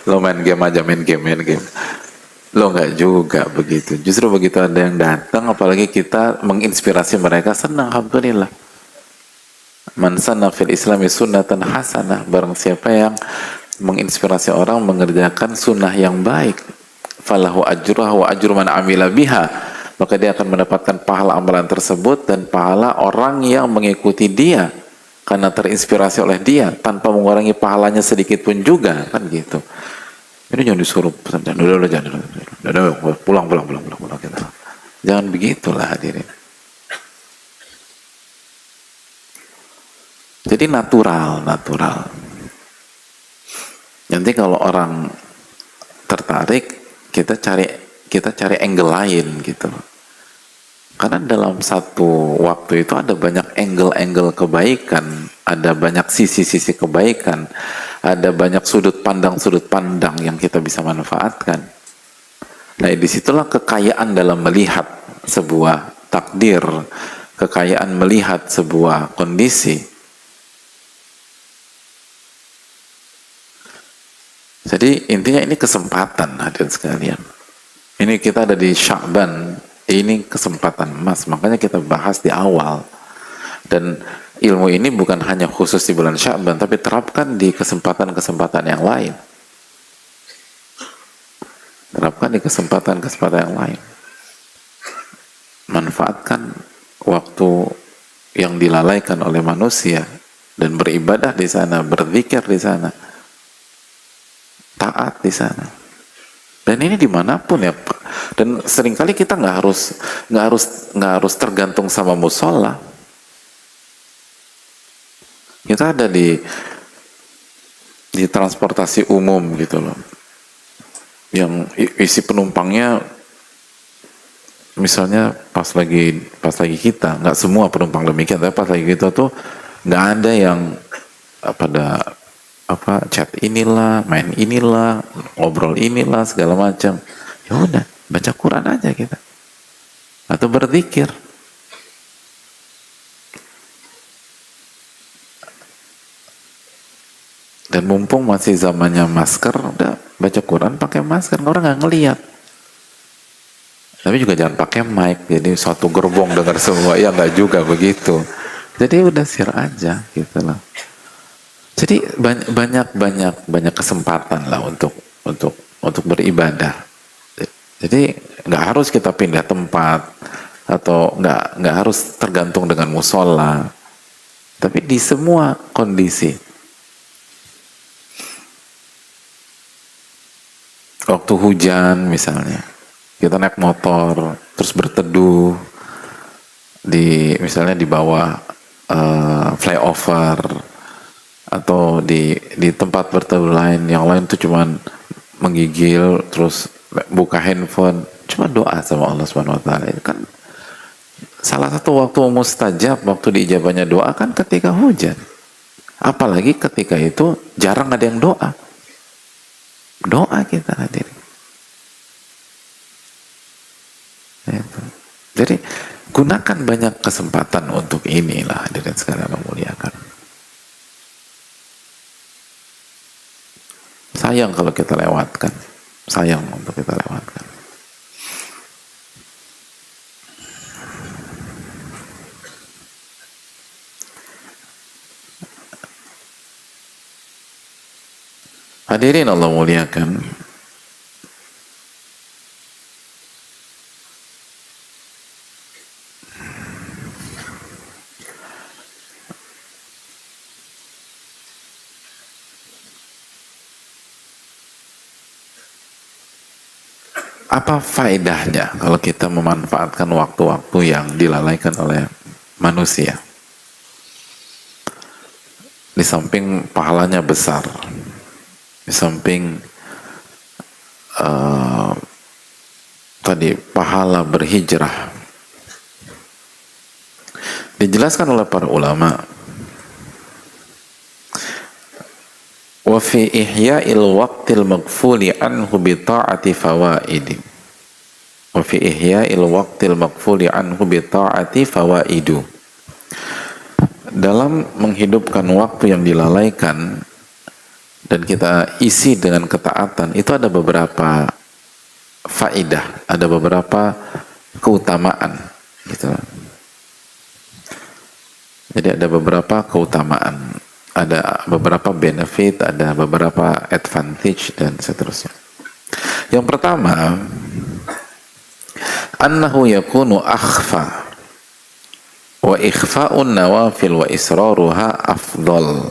Lo main game aja, main game. Lo nggak juga begitu. Justru begitu ada yang datang, apalagi kita menginspirasi mereka, senang, alhamdulillah. Man sanna fil islami sunnatan hasanah. Barang siapa yang menginspirasi orang mengerjakan sunnah yang baik, falahu ajruha wa ajru man amila biha, maka dia akan mendapatkan pahala amalan tersebut dan pahala orang yang mengikuti dia karena terinspirasi oleh dia tanpa mengurangi pahalanya sedikit pun juga, kan gitu. Ini jangan disuruh pesan, udah pulang kita. Jangan begitulah hadirin. Jadi natural. Nanti kalau orang tertarik, kita cari angle lain gitu. Karena dalam satu waktu itu ada banyak angle-angle kebaikan, ada banyak sisi-sisi kebaikan, ada banyak sudut pandang yang kita bisa manfaatkan. Nah, disitulah kekayaan dalam melihat sebuah takdir, kekayaan melihat sebuah kondisi. Jadi intinya ini kesempatan hadirin sekalian. Ini kita ada di Sya'ban, ini kesempatan emas, makanya kita bahas di awal. Dan ilmu ini bukan hanya khusus di bulan Sya'ban, tapi terapkan di kesempatan-kesempatan yang lain. Terapkan di kesempatan-kesempatan yang lain. Manfaatkan waktu yang dilalaikan oleh manusia dan beribadah di sana, berzikir di sana, taat di sana. Dan ini dimanapun ya, dan seringkali kita nggak harus tergantung sama musola. Kita ada di transportasi umum gitu loh, yang isi penumpangnya misalnya pas lagi kita, nggak semua penumpang demikian, tapi pas lagi kita tuh nggak ada yang pada apa chat inilah, main inilah, ngobrol inilah, segala macam. Ya udah, baca Quran aja kita. Atau berzikir. Dan mumpung masih zamannya masker, udah baca Quran pakai masker, orang nggak ngelihat. Tapi juga jangan pakai mic, jadi suatu gerbong dengar semua, ya nggak juga begitu. Jadi udah share aja gitu lah. Jadi banyak kesempatan lah untuk beribadah. Jadi nggak harus kita pindah tempat atau nggak harus tergantung dengan musola. Tapi di semua kondisi. Waktu hujan misalnya, kita naik motor terus berteduh misalnya di bawah flyover atau di tempat berteduh lain, yang lain tuh cuman menggigil terus buka handphone, cuma doa sama Allah Subhanahu Wa Taala. Kan salah satu waktu mustajab, waktu diijabahnya doa kan ketika hujan. Apalagi ketika itu jarang ada yang doa. Doa kita hadirin. Jadi gunakan banyak kesempatan untuk inilah hadirin sekalian memuliakan. Sayang kalau kita lewatkan. Sayang untuk kita lewatkan. Hadirin Allah muliakan. Apa faedahnya kalau kita memanfaatkan waktu-waktu yang dilalaikan oleh manusia? Di samping pahalanya besar, di samping tadi pahala berhijrah, dijelaskan oleh para ulama, wa fi ihya'il waqtil maghfuli anhu bi ta'ati fawaidi, wa fi ihya'il waqtil maghfuli anhu bi ta'ati fawaidu. Dalam menghidupkan waktu yang dilalaikan dan kita isi dengan ketaatan, itu ada beberapa faidah, ada beberapa keutamaan gitu. Jadi ada beberapa keutamaan, ada beberapa benefit, ada beberapa advantage dan seterusnya. Yang pertama, annahu yakunu akhfa wa ikhfa'un nawafil wa israruha afdal.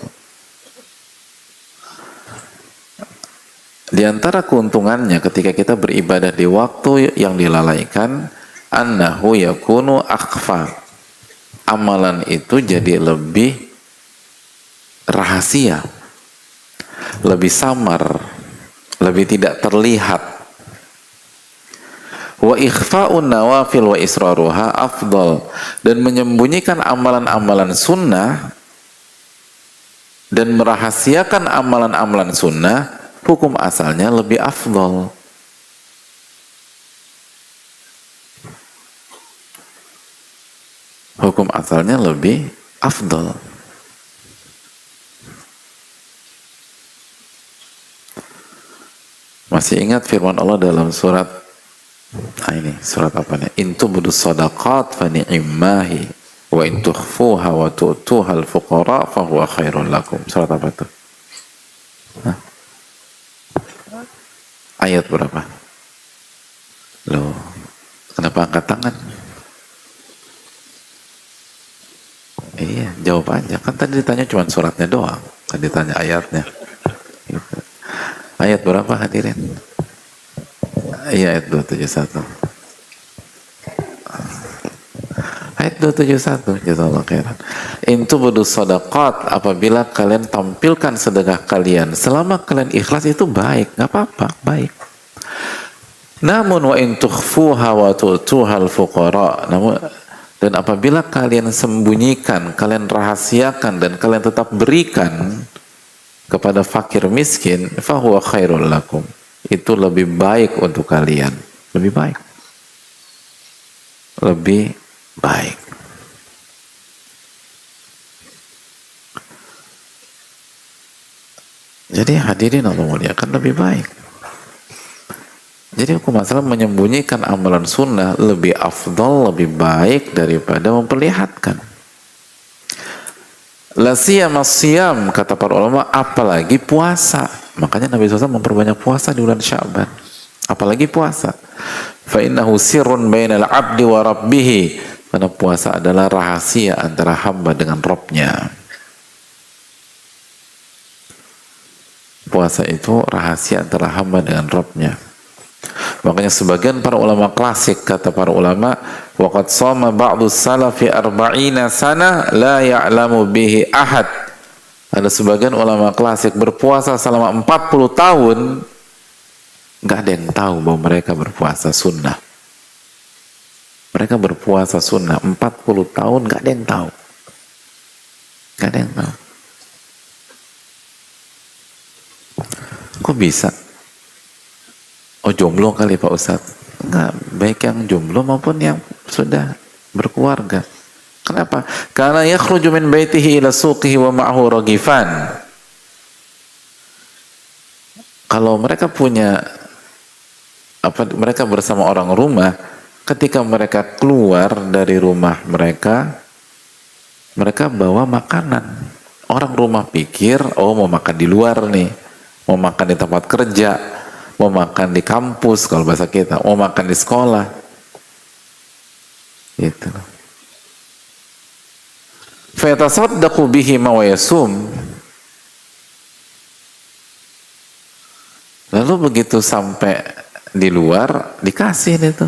Di antara keuntungannya ketika kita beribadah di waktu yang dilalaikan, annahu yakunu akhfa, amalan itu jadi lebih rahasia, lebih samar, lebih tidak terlihat. Wa ikhfa'un nawafil wa israruha afdal, dan menyembunyikan amalan-amalan sunnah dan merahasiakan amalan-amalan sunnah, hukum asalnya lebih afdal. Hukum asalnya lebih afdal. Masih ingat firman Allah dalam surat ini surat apa nih? In tubdu sadaqat fa ni'mahi wa in tukhfuha wa tu'tuha al-fuqara fa huwa khairul lakum. Surat apa itu? Ayat berapa? Loh, kenapa angkat tangan? Iya, jawab aja. Kan tadi ditanya cuma suratnya doang. Tadi ditanya ayatnya. Gitu. Ayat berapa hadirin? Iya, ayat 271. Ayat 271, jazakallahu khairan. In tubdu sadaqat, apabila kalian tampilkan sedekah kalian, selama kalian ikhlas itu baik, nggak apa-apa, baik. Namun wa in tukhfuha wa tu'tuha al-fuqara, namun dan apabila kalian sembunyikan, kalian rahasiakan dan kalian tetap berikan, kepada fakir miskin, fahuwa khairul lakum, itu lebih baik untuk kalian, lebih baik, lebih baik. Jadi hadirin Allah muliakan, lebih baik. Jadi hukum asal menyembunyikan amalan sunnah lebih afdol, lebih baik daripada memperlihatkan. La siyama siyam, kata para ulama, apalagi puasa. Makanya Nabi SAW memperbanyak puasa di bulan Sya'ban. Apalagi puasa. Fa innahu sirrun bainal abdi wa rabbih. Karena puasa adalah rahasia antara hamba dengan Rabbnya. Puasa itu rahasia antara hamba dengan Rabbnya. Makanya sebagian para ulama klasik, kata para ulama, waqad shoma ba'du salafi arba'ina sana la ya'lamu bihi ahad. Ada sebagian ulama klasik berpuasa selama 40 tahun, nggak ada yang tahu bahwa mereka berpuasa sunnah. Mereka berpuasa sunnah 40 tahun, nggak ada yang tahu. Nggak ada yang tahu. Kok bisa? Oh, jomblo kali Pak Ustadz? Enggak, baik yang jomblo maupun yang sudah berkeluarga. Kenapa? Karena yakhruju min baitihi ila suqihi wa ma'ahu ragifan. Kalau mereka punya mereka bersama orang rumah, ketika mereka keluar dari rumah mereka bawa makanan. Orang rumah pikir, oh mau makan di luar nih, mau makan di tempat kerja, mau makan di kampus kalau bahasa kita, mau makan di sekolah, gitu. Fayatasaddaqu bihi ma wa yasum. Lalu begitu sampai di luar dikasih itu.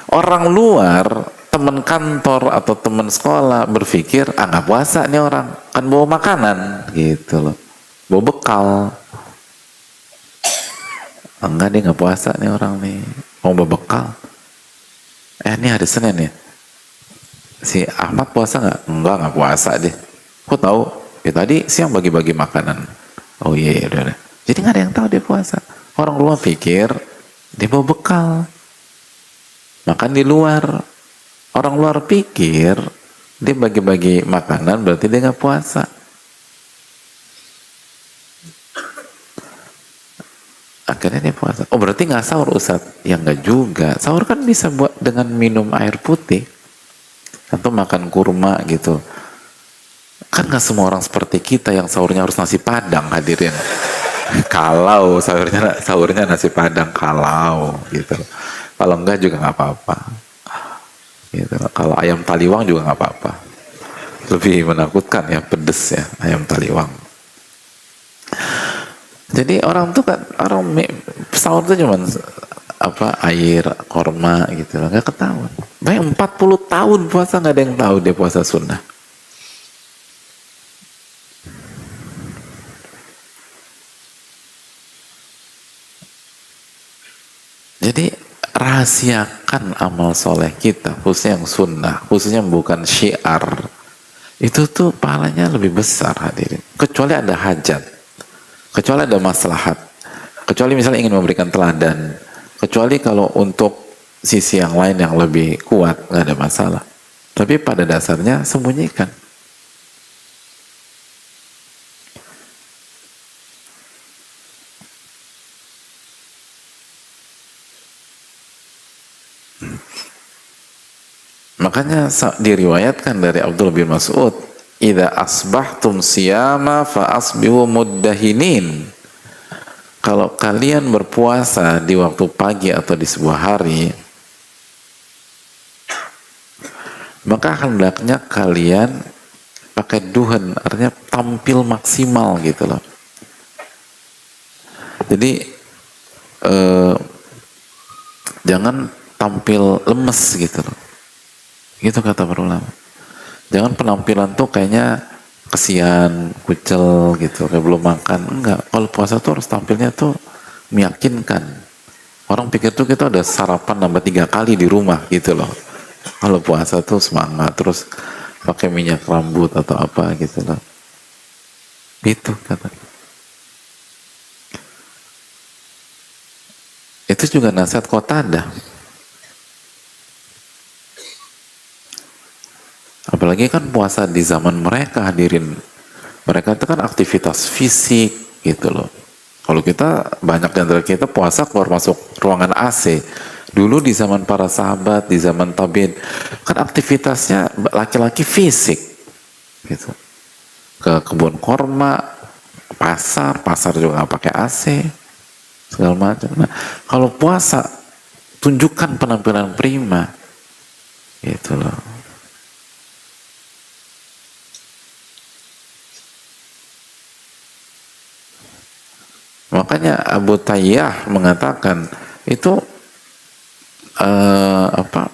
Orang luar, teman kantor atau teman sekolah berpikir, nggak puasa nih orang, kan bawa makanan, gitu loh, bawa bekal. Enggak, dia nggak puasa nih orang nih, mau berbekal. Ini hari Senin ya, si Ahmad puasa nggak? Nggak puasa deh. Kok tahu? Ya tadi siang bagi-bagi makanan. Oh iya, udah. Jadi nggak ada yang tahu dia puasa. Orang luar pikir dia bawa bekal, makan di luar. Orang luar pikir dia bagi-bagi makanan berarti dia nggak puasa. Akhirnya dia puasa. Oh berarti nggak sahur Ustadz? Ya nggak juga. Sahur kan bisa buat dengan minum air putih atau makan kurma gitu. Kan nggak semua orang seperti kita yang sahurnya harus nasi padang, hadirin. Kalau sahurnya nasi padang, kalau gitu. Kalau enggak juga nggak apa-apa. Gitu. Kalau ayam taliwang juga nggak apa-apa. Lebih menakutkan ya, pedes ya ayam taliwang. Jadi orang tuh kan, sahur tuh cuman air, korma gitu loh, nggak ketahuan. Bayang 40 tahun puasa nggak ada yang tahu dia puasa sunnah. Jadi rahasiakan amal soleh kita, khususnya yang sunnah, khususnya bukan syiar. Itu tuh pahalanya lebih besar, hadirin. Kecuali ada hajat. Kecuali ada maslahat, kecuali misalnya ingin memberikan teladan, kecuali kalau untuk sisi yang lain yang lebih kuat, nggak ada masalah. Tapi pada dasarnya sembunyikan. Makanya diriwayatkan dari Abdullah bin Mas'ud, idza asbahtum siyama fa asbihu muddahinin. Kalau kalian berpuasa di waktu pagi atau di sebuah hari, maka hendaknya kalian pakai duhan, artinya tampil maksimal gitu loh. Jadi jangan tampil lemes gitu loh. Gitu kata para ulama. Jangan penampilan tuh kayaknya kesian, kucel gitu, kayak belum makan. Enggak, kalau puasa tuh harus tampilnya tuh meyakinkan. Orang pikir tuh kita ada sarapan nambah 3 kali di rumah gitu loh. Kalau puasa tuh semangat, terus pakai minyak rambut atau apa gitu loh. Itu kata. Itu juga nasihat Qatadah. Apalagi kan puasa di zaman mereka, hadirin. Mereka itu kan aktivitas fisik gitu loh. Kalau kita, banyak di antara kita puasa keluar masuk ruangan AC. Dulu di zaman para sahabat, di zaman tabi'in, kan aktivitasnya laki-laki fisik gitu. Ke kebun korma, pasar juga nggak pakai AC, segala macam. Nah, kalau puasa, tunjukkan penampilan prima, gitu loh. Makanya Abu Tayyah mengatakan itu apa,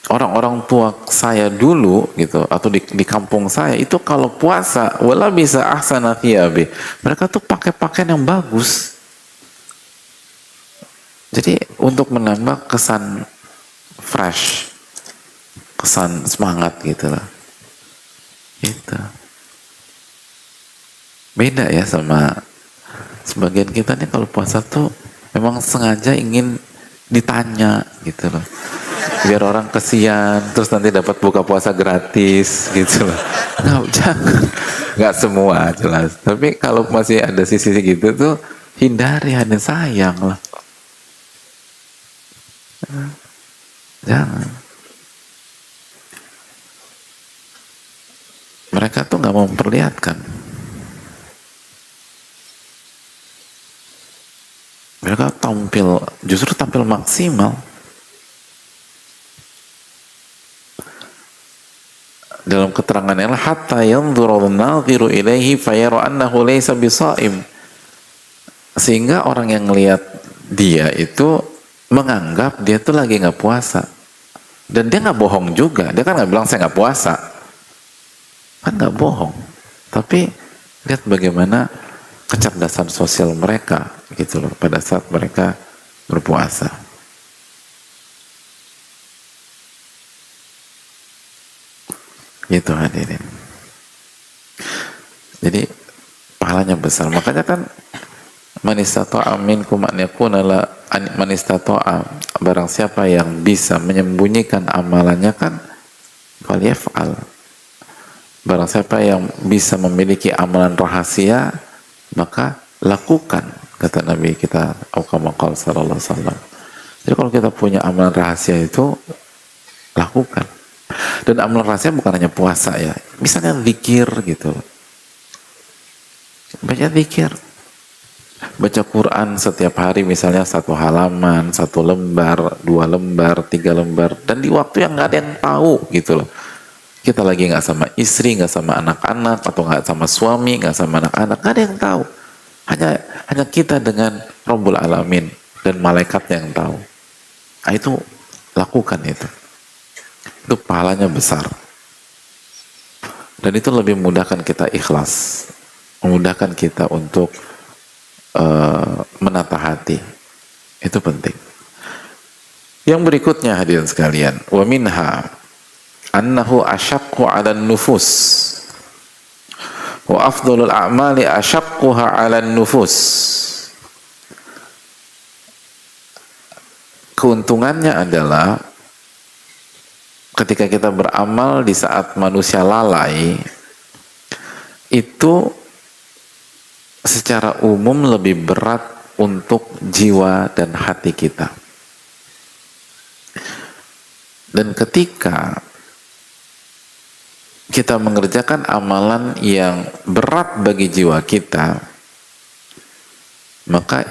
orang-orang tua saya dulu gitu, atau di kampung saya itu kalau puasa wala bisa ahsana thiyabi, mereka tuh pakai pakaian yang bagus. Jadi untuk menambah kesan fresh, kesan semangat gitu lah. Itu beda ya sama sebagian kita nih, kalau puasa tuh memang sengaja ingin ditanya gitu loh, biar orang kesian terus nanti dapat buka puasa gratis gitu loh. Nggak, jangan, nggak semua jelas, tapi kalau masih ada sisi gitu tuh hindari, hanya sayang lah, jangan. Mereka tuh nggak mau memperlihatkan, mereka justru tampil maksimal. Dalam keterangannya, hatta yanzuru an-nadhiru ilaihi fayara annahu laysa bisaim, sehingga orang yang ngelihat dia itu menganggap dia tuh lagi nggak puasa, dan dia nggak bohong juga, dia kan nggak bilang saya nggak puasa, kan nggak bohong, tapi lihat bagaimana kecerdasan sosial mereka gitu loh pada saat mereka berpuasa. Gitu hadirin. Jadi pahalanya besar. Makanya kan man istata'a minkum an yakuna la man istata'a, barang siapa yang bisa menyembunyikan amalannya kan falyaf'al. Barang siapa yang bisa memiliki amalan rahasia maka lakukan, kata Nabi kita Muhammad sallallahu alaihi wasallam. Jadi kalau kita punya amalan rahasia itu lakukan. Dan amalan rahasia bukan hanya puasa ya, misalnya zikir gitu, baca zikir, baca Quran setiap hari, misalnya 1 halaman, 1 lembar, 2 lembar, 3 lembar, dan di waktu yang nggak ada yang tahu gitu loh. Kita lagi nggak sama istri, nggak sama anak-anak, atau nggak sama suami, nggak sama anak-anak, nggak ada yang tahu. Hanya kita dengan Rabbul Alamin dan malaikat yang tahu. Nah, itu lakukan itu. Itu pahalanya besar. Dan itu lebih memudahkan kita ikhlas, memudahkan kita untuk menata hati. Itu penting. Yang berikutnya hadirin sekalian, wa minha annahu asyaqqu 'alan nufus wa afdhalul a'mali asyaqquha 'alan nufus. Keuntungannya adalah ketika kita beramal di saat manusia lalai, itu secara umum lebih berat untuk jiwa dan hati kita. Dan ketika kita mengerjakan amalan yang berat bagi jiwa kita, maka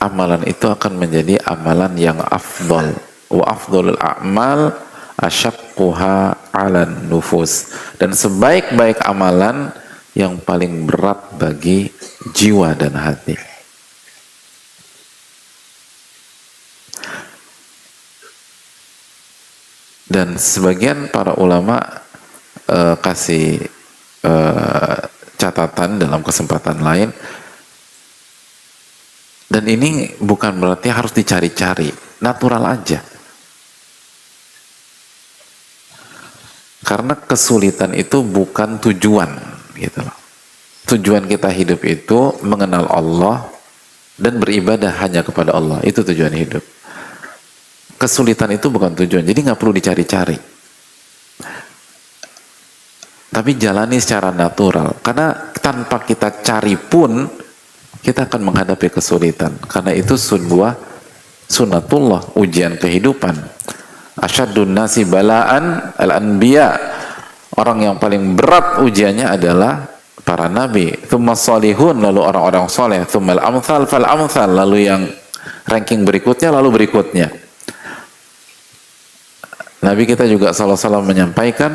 amalan itu akan menjadi amalan yang afdal. Wa afdalul a'mal asyaqquha 'alan nufus. Dan sebaik-baik amalan yang paling berat bagi jiwa dan hati. Dan sebagian para ulama kasih catatan dalam kesempatan lain, dan ini bukan berarti harus dicari-cari, natural aja. Karena kesulitan itu bukan tujuan gitu loh. tujuan kita hidup itu mengenal Allah dan beribadah hanya kepada Allah. Itu tujuan hidup. Kesulitan itu bukan tujuan, jadi nggak perlu dicari-cari. Tapi jalani secara natural, karena tanpa kita cari pun kita akan menghadapi kesulitan. Karena itu sebuah sunnatullah, ujian kehidupan. Asyaddun nasi balaan al-anbiya. Orang yang paling berat ujiannya adalah para nabi, tsumma salihun, lalu orang-orang soleh, tsummal amsal fal amsal, lalu yang ranking berikutnya, lalu berikutnya. Nabi kita juga sallallahu alaihi wasallam menyampaikan,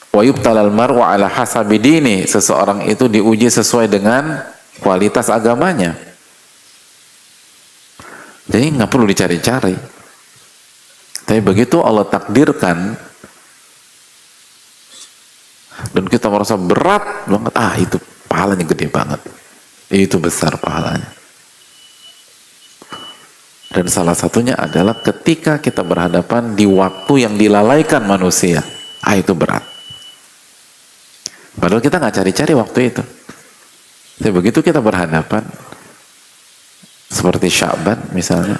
wa yubtalal mar'u ala hasabi dini, seseorang itu diuji sesuai dengan kualitas agamanya. Jadi nggak perlu dicari-cari. Tapi begitu Allah takdirkan dan kita merasa berat banget, itu pahalanya gede banget, itu besar pahalanya. Dan salah satunya adalah ketika kita berhadapan di waktu yang dilalaikan manusia, itu berat. Padahal kita nggak cari-cari waktu itu. Tapi begitu kita berhadapan seperti Sya'ban misalnya,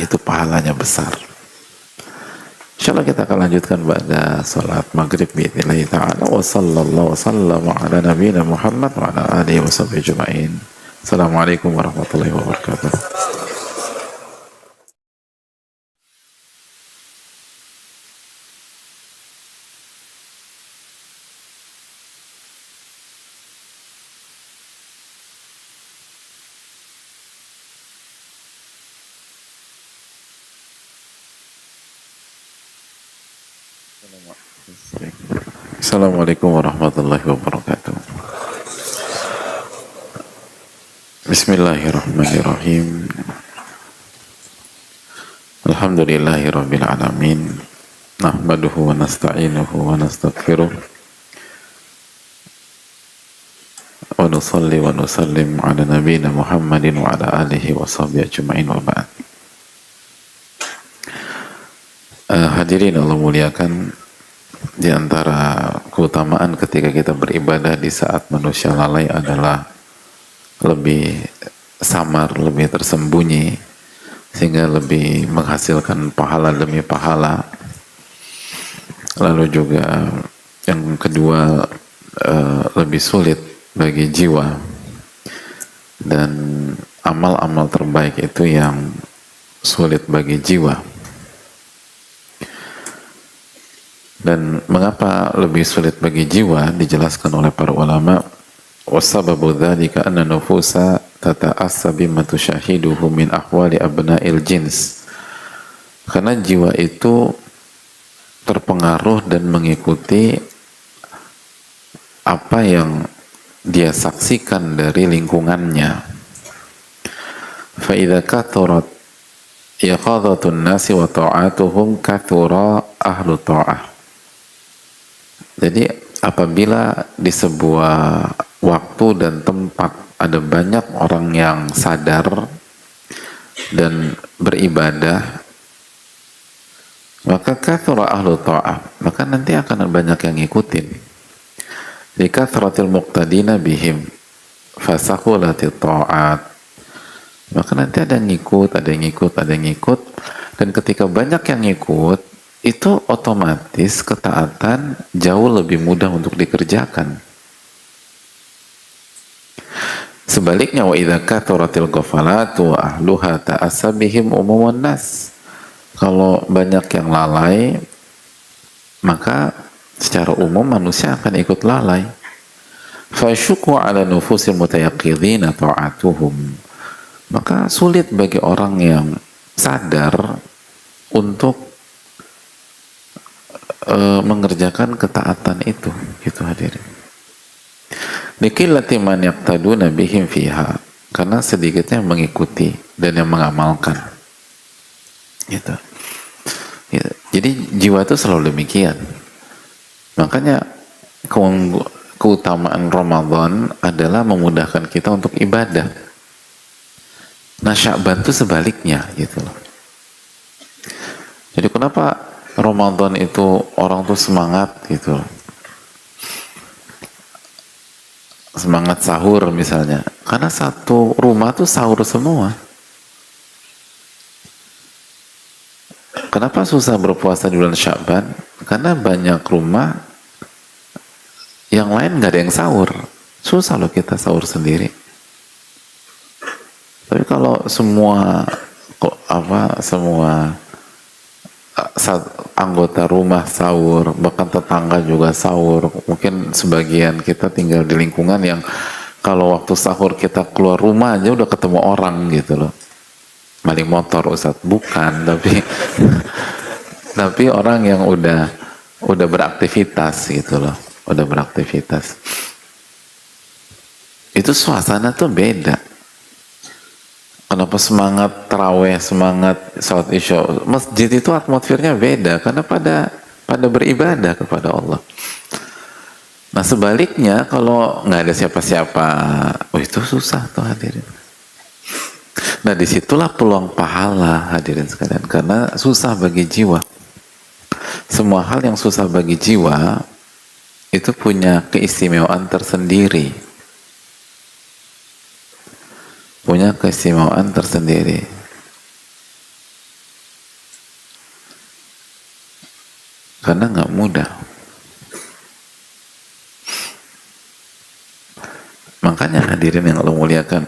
itu pahalanya besar. Insyaallah kita akan lanjutkan pada salat maghrib biidznillah ta'ala. Wa sallallahu wasallam ala nabiyina Muhammad wa ala alihi washabbihi ajma'in. Assalamualaikum warahmatullahi wabarakatuh. Assalamualaikum warahmatullahi wabarakatuh. Bismillahirrahmanirrahim. Alhamdulillahirabbil alamin. Nahmaduhu wa nasta'inuhu wa nastaghfiruh. Wa nusalli wa nusallim ala nabiyyina Muhammadin wa ala alihi wa sahbihi ajma'in wa ba'd. Hadirin Allah muliakan, di antara keutamaan ketika kita beribadah di saat manusia lalai adalah lebih samar, lebih tersembunyi, sehingga lebih menghasilkan pahala demi pahala. Lalu juga yang kedua, lebih sulit bagi jiwa, dan amal-amal terbaik itu yang sulit bagi jiwa. Dan mengapa lebih sulit bagi jiwa? Dijelaskan oleh para ulama, wasababu dzalika anna nufusa tata'assa bima tushahiduhu min ahwali abna'il jins. Karena jiwa itu terpengaruh dan mengikuti apa yang dia saksikan dari lingkungannya. Fa idza kathurat yaqadhatun nasi wa ta'atuhum kathura ahlu ta'ah. Jadi apabila di sebuah waktu dan tempat ada banyak orang yang sadar dan beribadah, maka kathura ahlu ta'ah, maka nanti akan banyak yang ngikutin. Di kathratil muqtadina bihim fasahulatit ta'at, maka nanti ada yang ngikut, ada yang ngikut, ada yang ngikut, dan ketika banyak yang ngikut, itu otomatis ketaatan jauh lebih mudah untuk dikerjakan. Sebaliknya, wa idza kathuratil ghafalatu wa ahluha ta'assa bihim umumun nas. Kalau banyak yang lalai, maka secara umum manusia akan ikut lalai. Fasyuqu ala nufusil mutayaqqidhina ta'atuhum. Maka sulit bagi orang yang sadar untuk mengerjakan ketaatan itu hadirin. Likillati man yaqtaduna bihim fiha, karena sedikitnya mengikuti dan yang mengamalkan. Gitu. Jadi jiwa itu selalu demikian. Makanya keutamaan Ramadan adalah memudahkan kita untuk ibadah. Nah, Sya'ban itu sebaliknya gitu loh. Jadi kenapa Ramadan itu orang tuh semangat gitu. semangat sahur misalnya, karena satu rumah tuh sahur semua. Kenapa susah berpuasa di bulan Sya'ban? Karena banyak rumah yang lain nggak ada yang sahur, susah loh kita sahur sendiri. Tapi kalau semua semua anggota rumah sahur, bahkan tetangga juga sahur, mungkin sebagian kita tinggal di lingkungan yang kalau waktu sahur kita keluar rumah aja udah ketemu orang gitu loh. Maling motor Ustadz, bukan, tapi orang yang udah beraktivitas gitu loh, udah beraktivitas. Itu suasana tuh beda. Kenapa semangat taraweh, semangat salat isya, masjid itu atmosfernya beda karena pada beribadah kepada Allah. Nah sebaliknya kalau nggak ada siapa-siapa, itu susah tuh hadirin. Nah disitulah peluang pahala hadirin sekalian, karena susah bagi jiwa. Semua hal yang susah bagi jiwa itu punya keistimewaan tersendiri, punya keistimewaan tersendiri. Karena nggak mudah. Makanya hadirin yang Allah muliakan,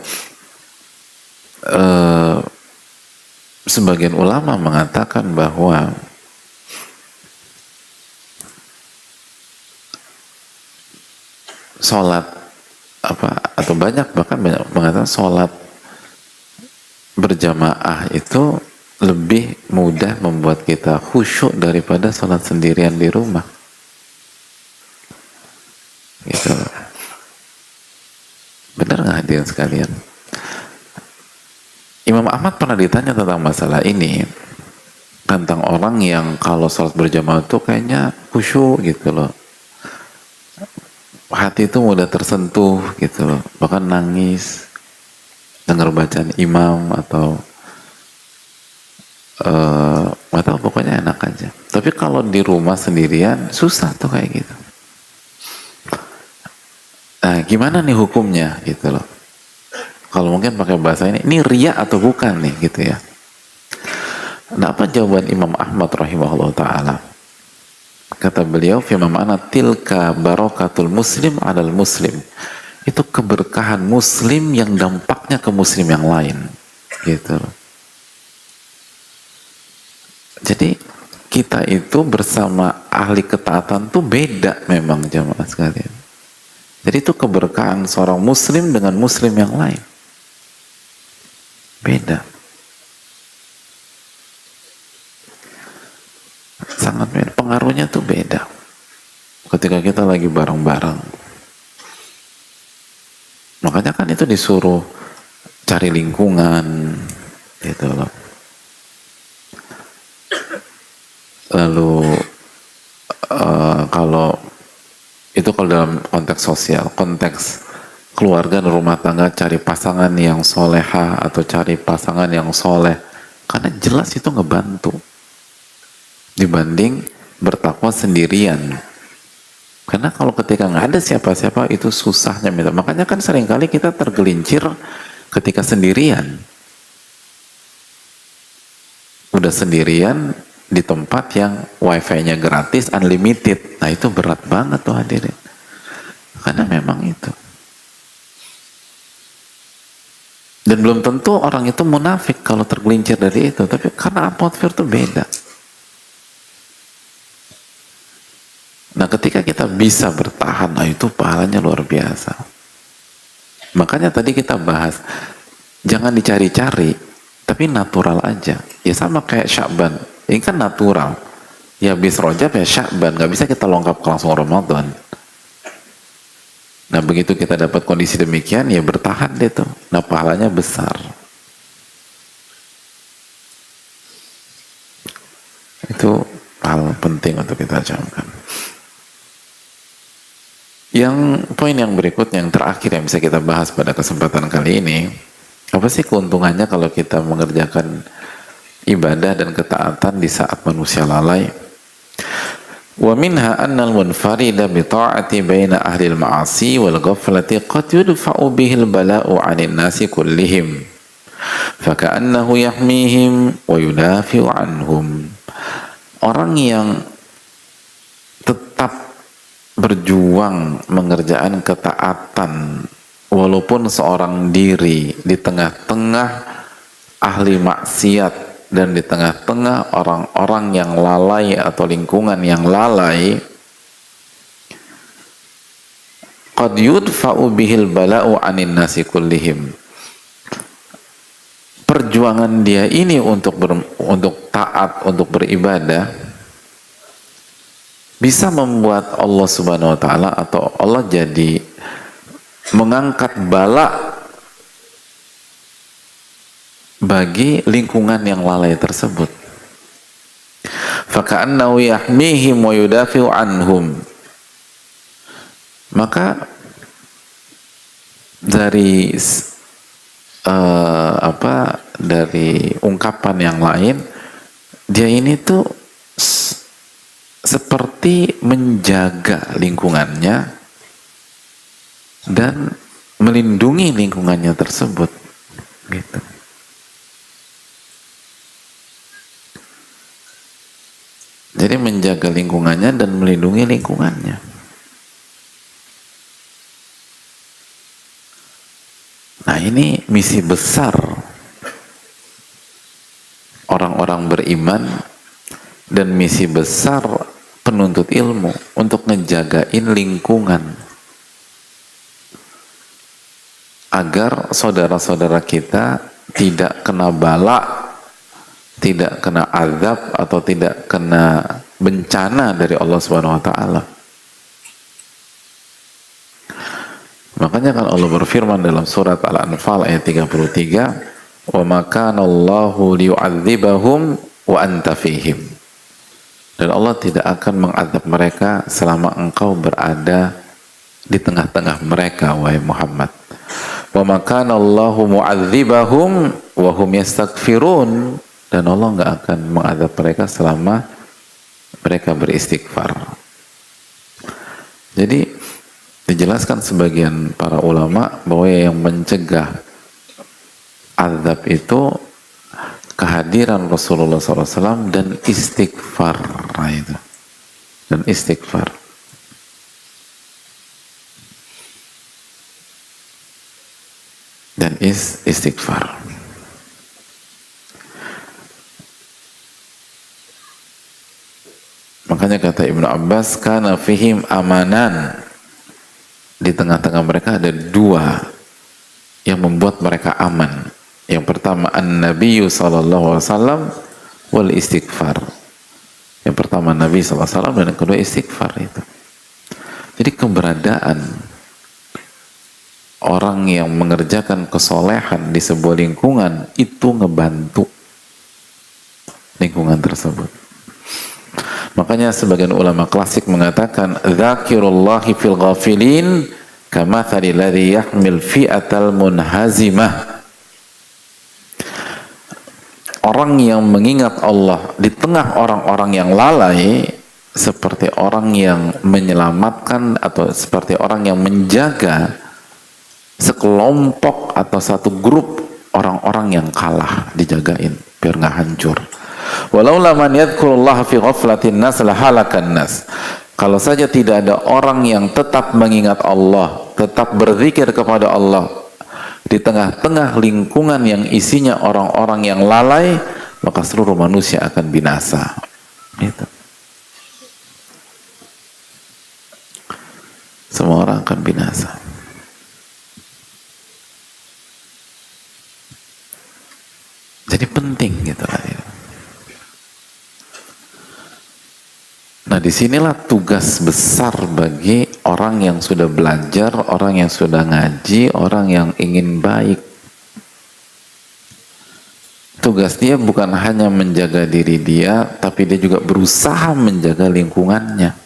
sebagian ulama mengatakan bahwa sholat atau bahkan banyak mengatakan sholat berjamaah itu lebih mudah membuat kita khusyuk daripada sholat sendirian di rumah gitu. Benar nggak hadirin sekalian? Imam Ahmad pernah ditanya tentang masalah ini, tentang orang yang kalau sholat berjamaah itu kayaknya khusyuk gitu loh, hati itu mudah tersentuh gitu loh, bahkan nangis dengar bacaan imam atau pokoknya enak aja. Tapi kalau di rumah sendirian susah tuh kayak gitu. Nah gimana nih hukumnya gitu loh, kalau mungkin pakai bahasa ini riya atau bukan nih gitu ya. Nah apa jawaban Imam Ahmad rahimahullah ta'ala? Kata beliau, fi ma'ana tilka barakatul muslim alal muslim. Itu keberkahan muslim yang dampaknya ke muslim yang lain. Gitu. Jadi kita itu bersama ahli ketaatan tuh beda memang jamaah sekalian. Jadi itu keberkahan seorang muslim dengan muslim yang lain. Beda. Sangat beda. Pengaruhnya tuh beda ketika kita lagi bareng-bareng. Makanya kan itu disuruh cari lingkungan gitu loh. Lalu kalau dalam konteks sosial, konteks keluarga dan rumah tangga, cari pasangan yang soleha atau cari pasangan yang soleh, karena jelas itu ngebantu dibanding bertakwa sendirian. Karena kalau ketika nggak ada siapa-siapa itu susahnya minta. Makanya kan seringkali kita tergelincir ketika sendirian. Udah sendirian di tempat yang wifi-nya gratis, unlimited. Nah itu berat banget tuh hadirin. Karena memang itu. Dan belum tentu orang itu munafik kalau tergelincir dari itu. Tapi karena atmosfer itu beda. Nah ketika kita bisa bertahan, nah itu pahalanya luar biasa. Makanya tadi kita bahas, jangan dicari-cari, tapi natural aja. Ya sama kayak Sya'ban, ini kan natural. Ya habis Rajab ya Sya'ban, gak bisa kita lengkap langsung Ramadan. Nah begitu kita dapat kondisi demikian, ya bertahan deh tuh. Nah pahalanya besar. Itu hal penting untuk kita camkan. Yang poin yang berikutnya, yang terakhir yang bisa kita bahas pada kesempatan kali ini, apa sih keuntungannya kalau kita mengerjakan ibadah dan ketaatan di saat manusia lalai? Wa minha anna al-munfarida bi ta'ati baina ahli al-ma'asi wal ghaflati qad yudfa'u bihi al-bala'u 'anil nasi kullihim faka'annahu yahmihim wa yudafi'u 'anhum. Orang yang tetap berjuang mengerjakan ketaatan walaupun seorang diri di tengah-tengah ahli maksiat dan di tengah-tengah orang-orang yang lalai atau lingkungan yang lalai, qad yudfa'u bihil bala'u 'anin nasi kullihim. Perjuangan dia ini untuk taat, untuk beribadah bisa membuat Allah Subhanahu wa taala atau Allah jadi mengangkat bala bagi lingkungan yang lalai tersebut. Faka'annahu yahmihim wa yudafi'u anhum. Maka dari dari ungkapan yang lain, dia ini tuh seperti menjaga lingkungannya dan melindungi lingkungannya tersebut, gitu. Jadi menjaga lingkungannya dan melindungi lingkungannya. Nah, ini misi besar orang-orang beriman dan misi besar penuntut ilmu untuk ngejagain lingkungan agar saudara-saudara kita tidak kena bala, tidak kena azab atau tidak kena bencana dari Allah Subhanahu wa taala. Makanya kan Allah berfirman dalam surat Al-Anfal ayat 33, "Wa ma kana Allahu liyu'adzibahum wa anta fihim." Dan Allah tidak akan mengadab mereka selama engkau berada di tengah-tengah mereka, wahai Muhammad. "Wa ma kana Allahu mu'adzibahum wa hum yastaghfirun." Dan Allah nggak akan mengadab mereka selama mereka beristighfar. Jadi dijelaskan sebagian para ulama bahwa yang mencegah azab itu kehadiran Rasulullah SAW dan istighfar. Nah, itu. Dan istighfar. Dan istighfar. Makanya kata Ibnu Abbas, kana fihim amanan. Di tengah-tengah mereka ada dua yang membuat mereka aman. Yang pertama an-nabiyyu sallallahu alaihi wasallam wal istighfar. Yang pertama Nabi sallallahu alaihi wasallam dan yang kedua istighfar itu. Jadi keberadaan orang yang mengerjakan kesolehan di sebuah lingkungan itu ngebantu lingkungan tersebut. Makanya sebagian ulama klasik mengatakan dzakirullahi fil ghafilin kamathali ladzi yahmil fi'atal munhazimah. Orang yang mengingat Allah di tengah orang-orang yang lalai seperti orang yang menyelamatkan atau seperti orang yang menjaga sekelompok atau satu grup orang-orang yang kalah, dijagain biar nggak hancur. Walaula man yadhkurullaha fi ghaflatin nas lahalakan nas. Kalau saja tidak ada orang yang tetap mengingat Allah, tetap berzikir kepada Allah di tengah-tengah lingkungan yang isinya orang-orang yang lalai, maka seluruh manusia akan binasa. Gitu. Semua orang akan binasa. Jadi penting gitu lah. Nah, disinilah tugas besar bagi orang yang sudah belajar, orang yang sudah ngaji, orang yang ingin baik. Tugas dia bukan hanya menjaga diri dia, tapi dia juga berusaha menjaga lingkungannya.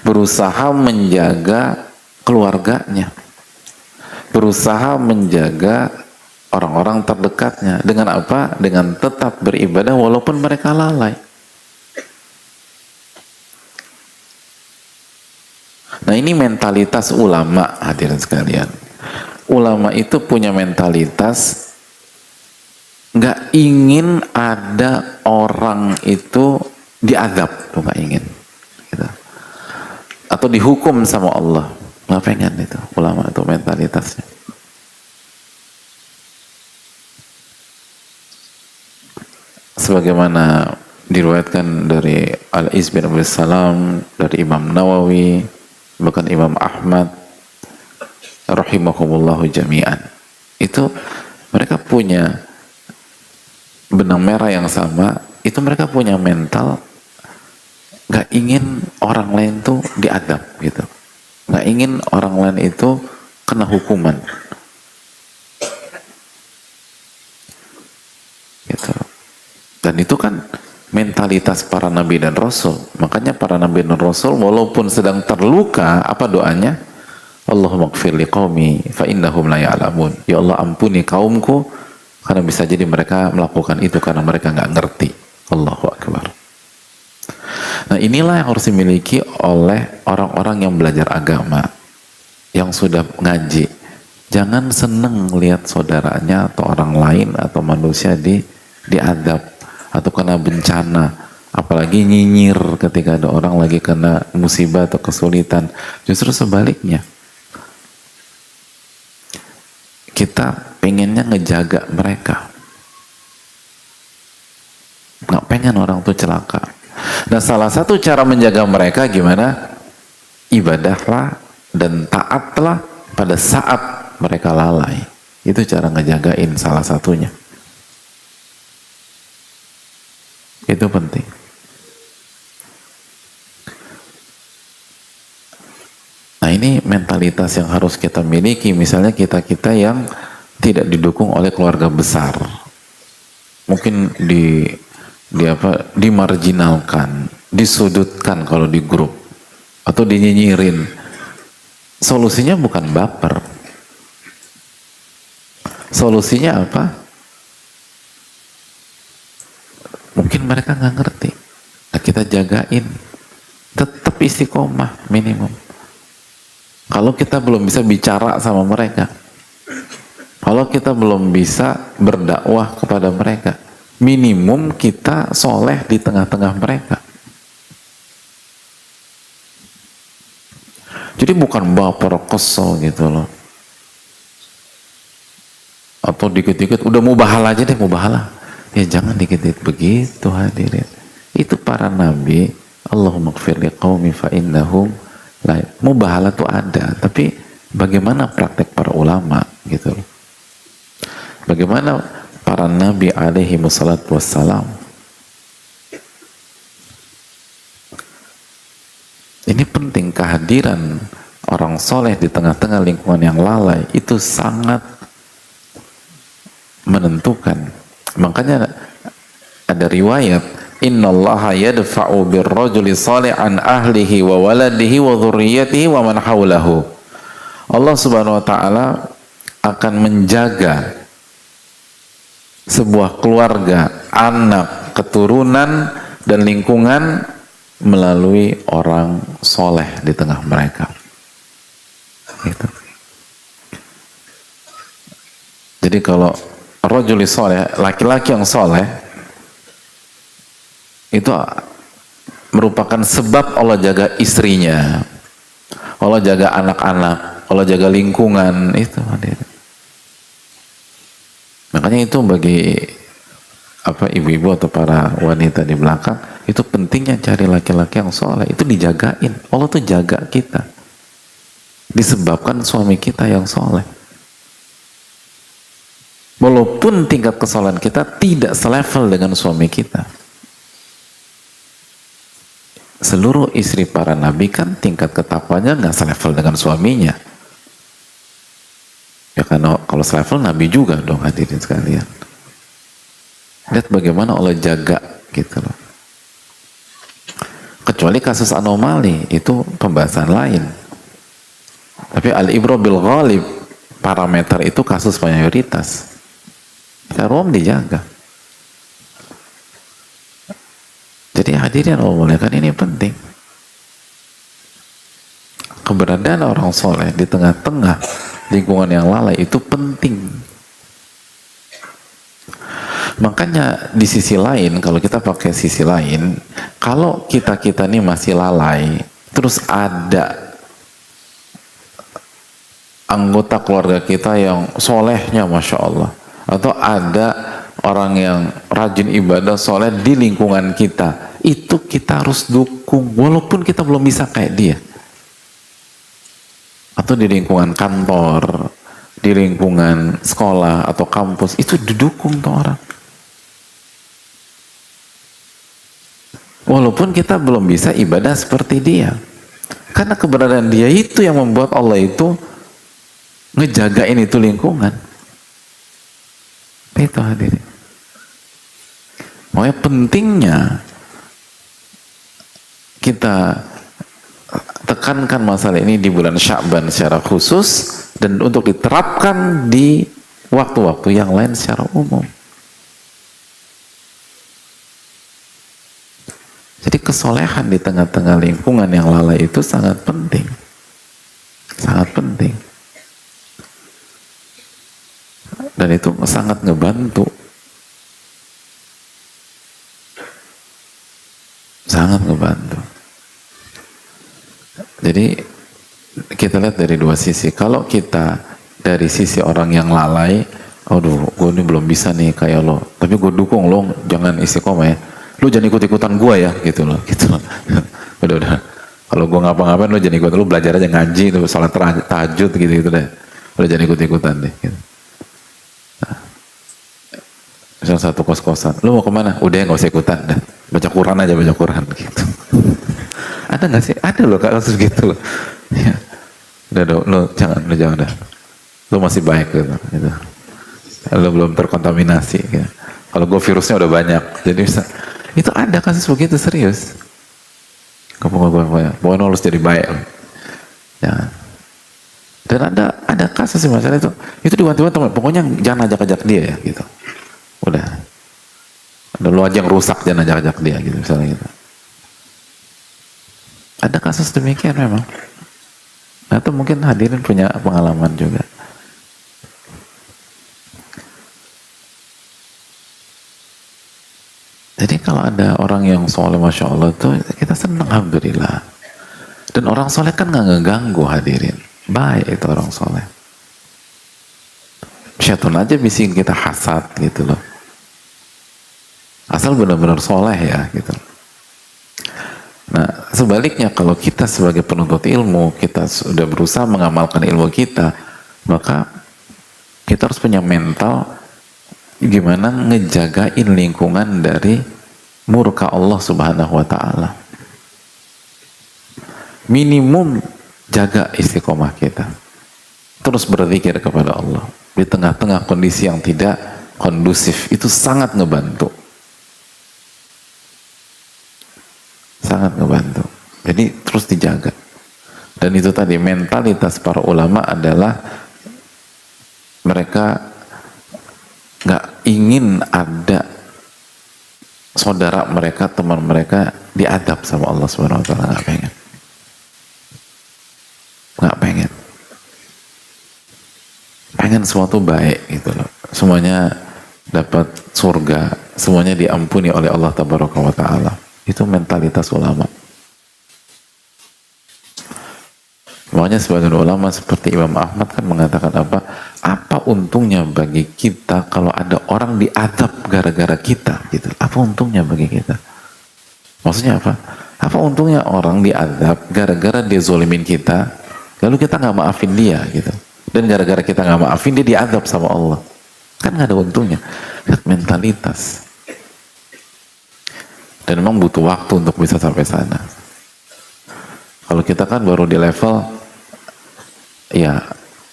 Berusaha menjaga keluarganya. Berusaha menjaga orang-orang terdekatnya. Dengan apa? Dengan tetap beribadah walaupun mereka lalai. Nah ini mentalitas ulama, hadirin sekalian. Ulama itu punya mentalitas nggak ingin ada orang itu diazab, tuh nggak ingin, gitu. Atau dihukum sama Allah, nggak pengen itu. Ulama itu mentalitasnya. Sebagaimana diriwayatkan dari Al-Iz bin Abdul Salam, dari Imam Nawawi, bahkan Imam Ahmad rahimahumullahu jami'an, itu mereka punya benang merah yang sama. Itu mereka punya mental gak ingin orang lain tuh diadab gitu, gak ingin orang lain itu kena hukuman gitu. Dan itu kan mentalitas para nabi dan rasul. Makanya para nabi dan rasul walaupun sedang terluka, apa doanya? Allahumma ighfir liqaumi fa innahum la ya'lamun. Ya Allah, ampuni kaumku, karena bisa jadi mereka melakukan itu karena mereka nggak ngerti. Allahu akbar. Nah inilah yang harus dimiliki oleh orang-orang yang belajar agama, yang sudah ngaji. Jangan seneng lihat saudaranya atau orang lain atau manusia diadab atau kena bencana, apalagi nyinyir ketika ada orang lagi kena musibah atau kesulitan. Justru sebaliknya, kita pengennya ngejaga mereka, nggak pengen orang tuh celaka. Dan salah satu cara menjaga mereka gimana? Ibadahlah dan taatlah pada saat mereka lalai. Itu cara ngejagain salah satunya. Itu penting. Nah ini mentalitas yang harus kita miliki. Misalnya kita-kita yang tidak didukung oleh keluarga besar, mungkin dimarginalkan, disudutkan kalau di grup, atau dinyinyirin. Solusinya bukan baper. Solusinya apa? Mungkin mereka nggak ngerti. Nah, kita jagain, tetap istiqomah minimum. Kalau kita belum bisa bicara sama mereka, kalau kita belum bisa berdakwah kepada mereka, minimum kita soleh di tengah-tengah mereka. Jadi bukan baper kesel gitu loh, atau dikit-dikit udah mau bahala aja deh, mau bahala. Ya jangan dikit-dikit begitu, hadirin. Itu para nabi. Allahumma ighfir liqaumi fa innahum la. Mau bahala tuh ada, tapi bagaimana praktek para ulama gitu loh. Bagaimana para nabi alaihi wassalatu wassalam. Ini penting, kehadiran orang soleh di tengah-tengah lingkungan yang lalai itu sangat menentukan. Makanya ada riwayat, innallaha yadfa'u birrajuli salih an ahlihi wa waladihi wa dhurriyyatihi wa man hawlahu. Allah subhanahu wa ta'ala akan menjaga sebuah keluarga, anak, keturunan, dan lingkungan melalui orang soleh di tengah mereka. Gitu. Jadi kalau rajuli soleh, laki-laki yang soleh, itu merupakan sebab Allah jaga istrinya, Allah jaga anak-anak, Allah jaga lingkungan. Itu makanya itu bagi ibu-ibu atau para wanita di belakang, itu pentingnya cari laki-laki yang soleh. Itu dijagain, Allah tuh jaga kita disebabkan suami kita yang soleh. Walaupun tingkat kesolehan kita tidak selevel dengan suami kita. Seluruh istri para nabi kan tingkat ketakwanya nggak selevel dengan suaminya. Ya karena kalau selevel nabi juga dong, hadirin sekalian. Lihat bagaimana Allah jaga gitu loh. Kecuali kasus anomali, itu pembahasan lain. Tapi al-ibra bil ghalib, parameter itu kasus mayoritas. Rum dijaga. Jadi hadirin Allah muliakan, ini penting. keberadaan orang soleh di tengah-tengah lingkungan yang lalai itu penting. Makanya di sisi lain, kalau kita pakai sisi lain, kalau kita ini masih lalai, terus ada anggota keluarga kita yang solehnya Masya Allah, atau ada orang yang rajin ibadah soleh di lingkungan kita, itu kita harus dukung walaupun kita belum bisa kayak dia. Atau di lingkungan kantor, di lingkungan sekolah atau kampus, itu didukung tuh orang. Walaupun kita belum bisa ibadah seperti dia, karena keberadaan dia itu yang membuat Allah itu ngejagain itu lingkungan. Itu hadirin. Makanya pentingnya kita tekankan masalah ini di bulan Sya'ban secara khusus, dan untuk diterapkan di waktu-waktu yang lain secara umum. Jadi kesolehan di tengah-tengah lingkungan yang lalai itu sangat penting. Sangat penting. Dan itu sangat ngebantu. Sangat ngebantu. Jadi kita lihat dari dua sisi. Kalau kita dari sisi orang yang lalai, aduh, gue ini belum bisa nih kayak lo, tapi gue dukung lo, jangan istiqomah ya. Lu jangan ikut-ikutan gue ya, gitu loh. Udah. Kalau gue ngapa-ngapain, lu jangan ikut, lu belajar aja ngaji, lu salat tahajud gitu deh. Lu jangan ikut-ikutan deh. Gitu. Nah, misal satu kos-kosan, lu mau kemana? Udah nggak usah ikutan, dah. Baca Quran aja, baca Quran gitu. Ada nggak sih? Ada loh kasus gitu loh. Ya. Udah, lu jangan dah. Lu masih baik gitu. Lu belum terkontaminasi. Gitu. Kalau gue virusnya udah banyak, jadi bisa. Itu ada kasus begitu serius. Pokoknya harus jadi baik. Ya. Dan ada kasus sih masalah itu. Itu diwanti-wanti teman. Pokoknya jangan ajak-ajak dia ya gitu. Udah. Ada lu aja yang rusak, jangan ajak-ajak dia gitu misalnya gitu. Ada kasus demikian memang. Atau mungkin hadirin punya pengalaman juga. Jadi kalau ada orang yang soleh Masya Allah tuh kita senang alhamdulillah. Dan orang soleh kan nggak ngeganggu hadirin. Baik itu orang soleh. Syaitan aja bikin kita hasad gitu loh. Asal benar-benar soleh ya gitu. Nah sebaliknya kalau kita sebagai penuntut ilmu, kita sudah berusaha mengamalkan ilmu kita, maka kita harus punya mental gimana ngejagain lingkungan dari murka Allah Subhanahu wa ta'ala. Minimum jaga istiqomah kita. Terus berzikir kepada Allah di tengah-tengah kondisi yang tidak kondusif, itu sangat ngebantu. Sangat ngebantu. Jadi terus dijaga. Dan itu tadi mentalitas para ulama adalah mereka nggak ingin ada saudara mereka, teman mereka diadab sama Allah Subhanahu wa taala, nggak pengen. Pengen sesuatu baik gitu loh. Semuanya dapat surga, semuanya diampuni oleh Allah Tabaraka wa taala. Itu mentalitas ulama. Makanya sebagian ulama seperti Imam Ahmad kan mengatakan apa untungnya bagi kita kalau ada orang diadab gara-gara kita gitu. Apa untungnya bagi kita? Maksudnya apa? Apa untungnya orang diadab gara-gara dia zolimin kita, lalu kita nggak maafin dia gitu. Dan gara-gara kita nggak maafin dia diadab sama Allah. Kan nggak ada untungnya. Lihat mentalitas. Dan memang butuh waktu untuk bisa sampai sana. Kalau kita kan baru di level, ya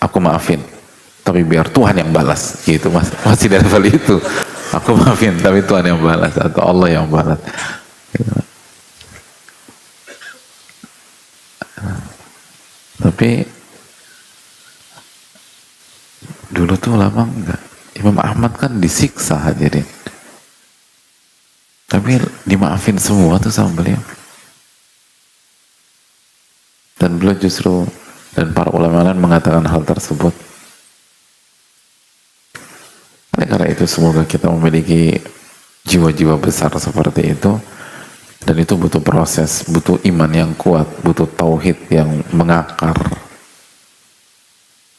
aku maafin, tapi biar Tuhan yang balas, gitu mas. Masih di level itu, aku maafin, tapi Tuhan yang balas atau Allah yang balas. Gitu. Tapi dulu tuh lama enggak. Imam Ahmad kan disiksa hadirin, tapi dimaafin semua tuh sama beliau. Dan beliau justru, dan para ulama lain mengatakan hal tersebut. Oleh karena itu semoga kita memiliki jiwa-jiwa besar seperti itu, dan itu butuh proses, butuh iman yang kuat, butuh tauhid yang mengakar.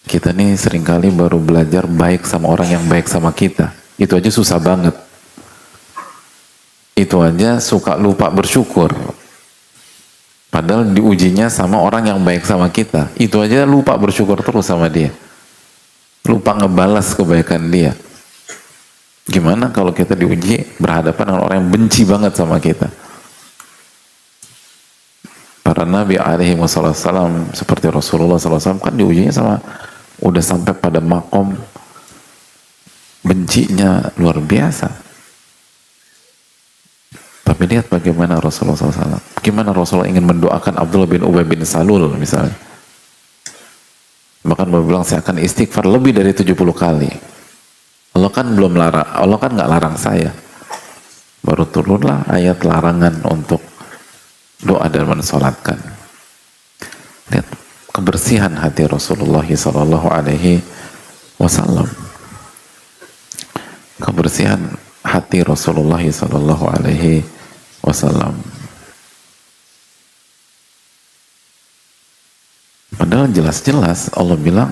Kita nih seringkali baru belajar baik sama orang yang baik sama kita, itu aja susah banget. Itu aja suka lupa bersyukur, padahal diujinya sama orang yang baik sama kita. Itu aja lupa bersyukur terus sama dia, lupa ngebalas kebaikan dia. Gimana kalau kita diuji berhadapan dengan orang yang benci banget sama kita? Para nabi alaihi wassalam seperti Rasulullah SAW kan diujinya sama, udah sampai pada makom bencinya luar biasa. Tapi lihat bagaimana Rasulullah SAW, gimana Rasulullah ingin mendoakan Abdullah bin Ubay bin Salul misalnya. Bahkan beliau bilang, saya akan istighfar lebih dari 70 kali. Allah kan belum larang, Allah kan nggak larang saya. Baru turunlah ayat larangan untuk doa dan mensolatkan. Lihat kebersihan hati Rasulullah Sallallahu Alaihi Wasallam. Kebersihan hati Rasulullah Sallallahu Alaihi Wasallam. Padahal jelas-jelas Allah bilang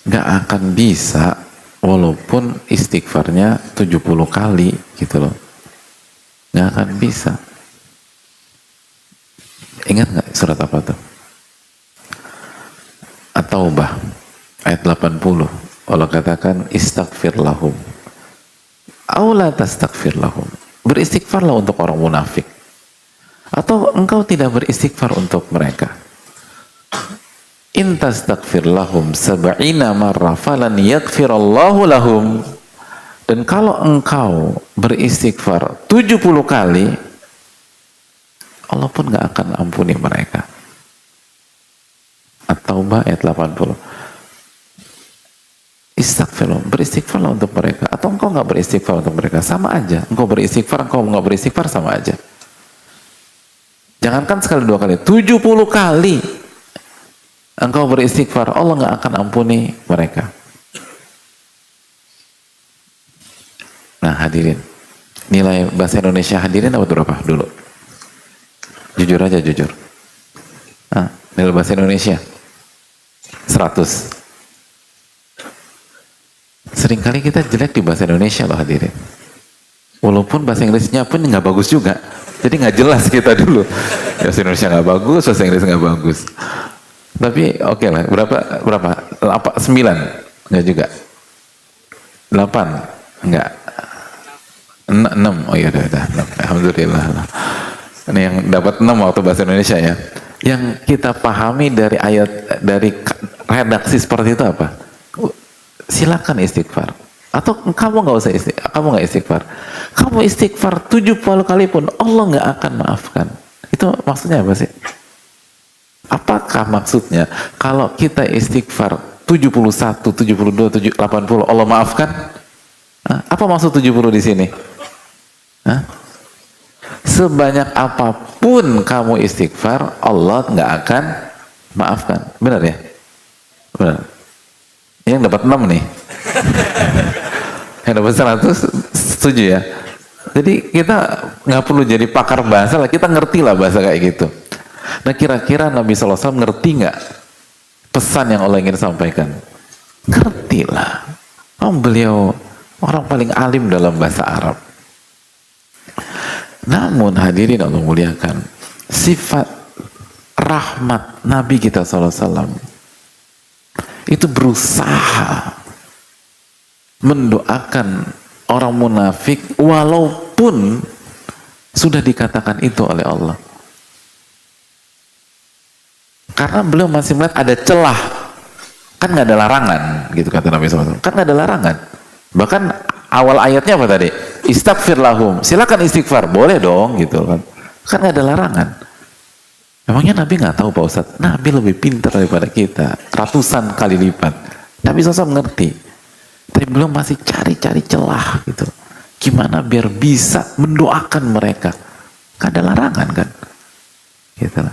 nggak akan bisa walaupun istighfarnya 70 kali gitu loh, nggak akan bisa. Ingat nggak surat apa tuh? At-Taubah ayat 80. Allah katakan istaghfir lahum aw la tastaghfir lahum, beristighfarlah untuk orang munafik atau engkau tidak beristighfar untuk mereka. In tastaghfir lahum sab'ina marrah falan yaghfirallahu lahum, dan kalau engkau beristighfar 70 kali Allah pun gak akan ampuni mereka. At-Taubah ayat 80. Istighfar, beristighfarlah untuk mereka, atau engkau nggak beristighfar untuk mereka, sama aja. Engkau beristighfar, engkau nggak beristighfar, sama aja. Jangankan sekali dua kali, 70 kali engkau beristighfar, Allah nggak akan ampuni mereka. Nah hadirin, nilai bahasa Indonesia hadirin apa berapa dulu? Jujur aja, jujur. Nah, nilai bahasa Indonesia 100. Seringkali kita jelek di bahasa Indonesia loh hadirin. Walaupun bahasa Inggrisnya pun nggak bagus juga. Jadi nggak jelas kita dulu. Bahasa Indonesia nggak bagus, bahasa Inggris nggak bagus. Tapi oke lah. Berapa? 9? Nggak juga. 8? Nggak. 6? Oh iya udah. Alhamdulillah. Ini yang dapat 6 waktu bahasa Indonesia ya. Yang kita pahami dari ayat, dari redaksi seperti itu apa? Silakan istighfar, atau kamu nggak usah istighfar, kamu istighfar 70 kali pun Allah nggak akan maafkan. Itu maksudnya apa sih? Apakah maksudnya kalau kita istighfar 71, 72, 80 Allah maafkan? Apa maksud 70 di sini? Sebanyak apapun kamu istighfar Allah nggak akan maafkan. Benar ya? Benar. Yang dapat 6 nih. Yang dapat 100 setuju ya. Jadi kita nggak perlu jadi pakar bahasa lah, kita ngerti lah bahasa kayak gitu. Nah kira-kira Nabi SAW ngerti nggak pesan yang Allah ingin sampaikan? Ngerti lah. Beliau orang paling alim dalam bahasa Arab. Namun hadirin Allah muliakan, sifat rahmat Nabi kita SAW itu berusaha mendoakan orang munafik walaupun sudah dikatakan itu oleh Allah, karena beliau masih melihat ada celah. Kan nggak ada larangan gitu kata Nabi SAW, kan nggak ada larangan. Bahkan awal ayatnya apa tadi? Istaghfir lahum, silakan istighfar, boleh dong gitu kan nggak ada larangan. Emangnya Nabi nggak tahu Pak Ustadz? Nabi lebih pintar daripada kita, ratusan kali lipat. Nabi SAW mengerti, tapi belum masih cari-cari celah gitu. Gimana biar bisa mendoakan mereka? Gak ada larangan kan? Gitu lah.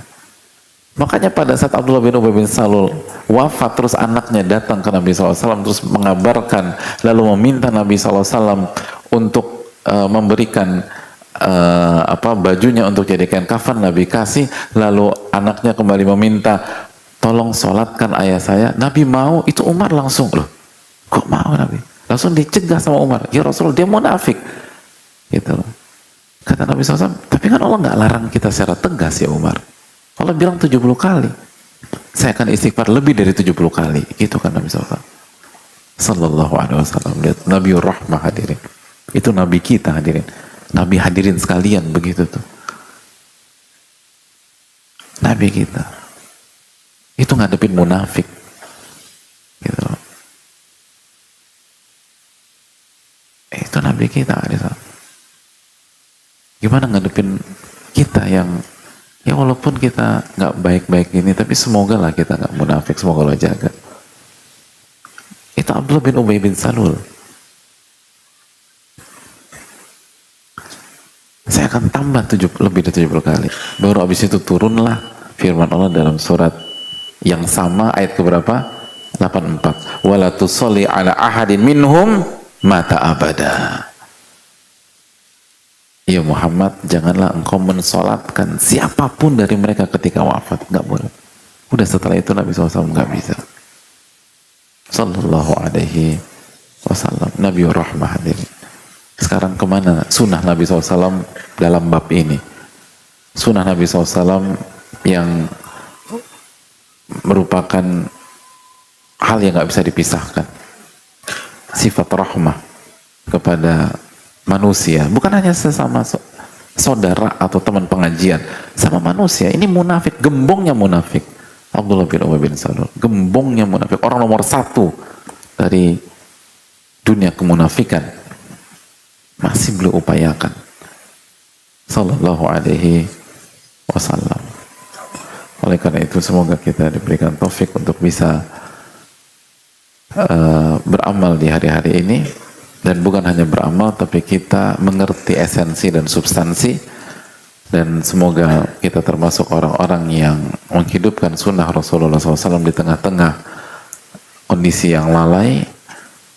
Makanya pada saat Abdullah bin Ubay bin Salul wafat, terus anaknya datang ke Nabi SAW terus mengabarkan, lalu meminta Nabi SAW untuk memberikan bajunya untuk jadikan kafan. Nabi kasih, lalu anaknya kembali meminta, tolong sholatkan ayah saya. Nabi mau, itu Umar langsung, loh kok mau Nabi? Langsung dicegah sama Umar, ya Rasulullah dia munafik gitu loh. Kata Nabi SAW, tapi kan Allah nggak larang kita secara tegas ya Umar. Allah bilang 70 kali. Saya akan istighfar lebih dari 70 kali. Gitu kan Nabi SAW. Sallallahu alaihi wasallam. Lihat Nabi Rahmah hadirin. Itu Nabi kita hadirin. Nabi hadirin sekalian begitu tuh. Nabi kita. Itu ngadepin munafik. Gitu loh. Itu Nabi kita hadirin. Gimana ngadepin kita yang ya walaupun kita nggak baik-baik ini, tapi semoga lah kita nggak munafik, semoga Allah jaga. Itu Abdullah bin Ubay bin Salul. Saya akan tambah lebih dari 70 kali. Baru habis itu turunlah firman Allah dalam surat yang sama, ayat keberapa? 84. Wala tusalli ala ahadin minhum mata abada. Ya Muhammad, janganlah engkau mensolatkan siapapun dari mereka ketika wafat. Nggak boleh. Udah setelah itu Nabi SAW nggak bisa. Sallallahu alaihi wasallam. Nabi Rahmah hadirin. Sekarang kemana sunnah Nabi SAW dalam bab ini? Sunnah Nabi SAW yang merupakan hal yang nggak bisa dipisahkan. Sifat rahmah kepada manusia, bukan hanya sesama saudara atau teman pengajian, sama manusia. Ini munafik, gembongnya munafik. Abdullah bin Ubay bin Salul, gembongnya munafik, orang nomor 1 dari dunia kemunafikan, masih beliau upayakan. Sallallahu alaihi wasallam. Oleh karena itu semoga kita diberikan taufik untuk bisa beramal di hari-hari ini. Dan bukan hanya beramal, tapi kita mengerti esensi dan substansi. Dan semoga kita termasuk orang-orang yang menghidupkan sunnah Rasulullah SAW di tengah-tengah kondisi yang lalai.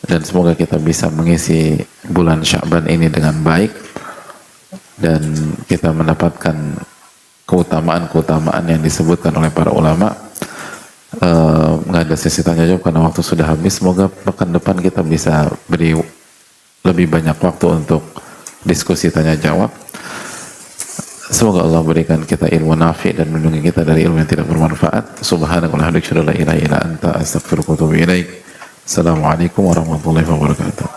Dan semoga kita bisa mengisi bulan Sya'ban ini dengan baik. Dan kita mendapatkan keutamaan-keutamaan yang disebutkan oleh para ulama. Nggak ada sesi tanya jawab karena waktu sudah habis. Semoga pekan depan kita bisa beri lebih banyak waktu untuk diskusi tanya jawab. Semoga Allah berikan kita ilmu nafi dan melindungi kita dari ilmu yang tidak bermanfaat. Subhanakallahumma wa bihamdika, la ilaha illa anta, astaghfiruka wa atubu ilaik. Assalamualaikum warahmatullahi wabarakatuh.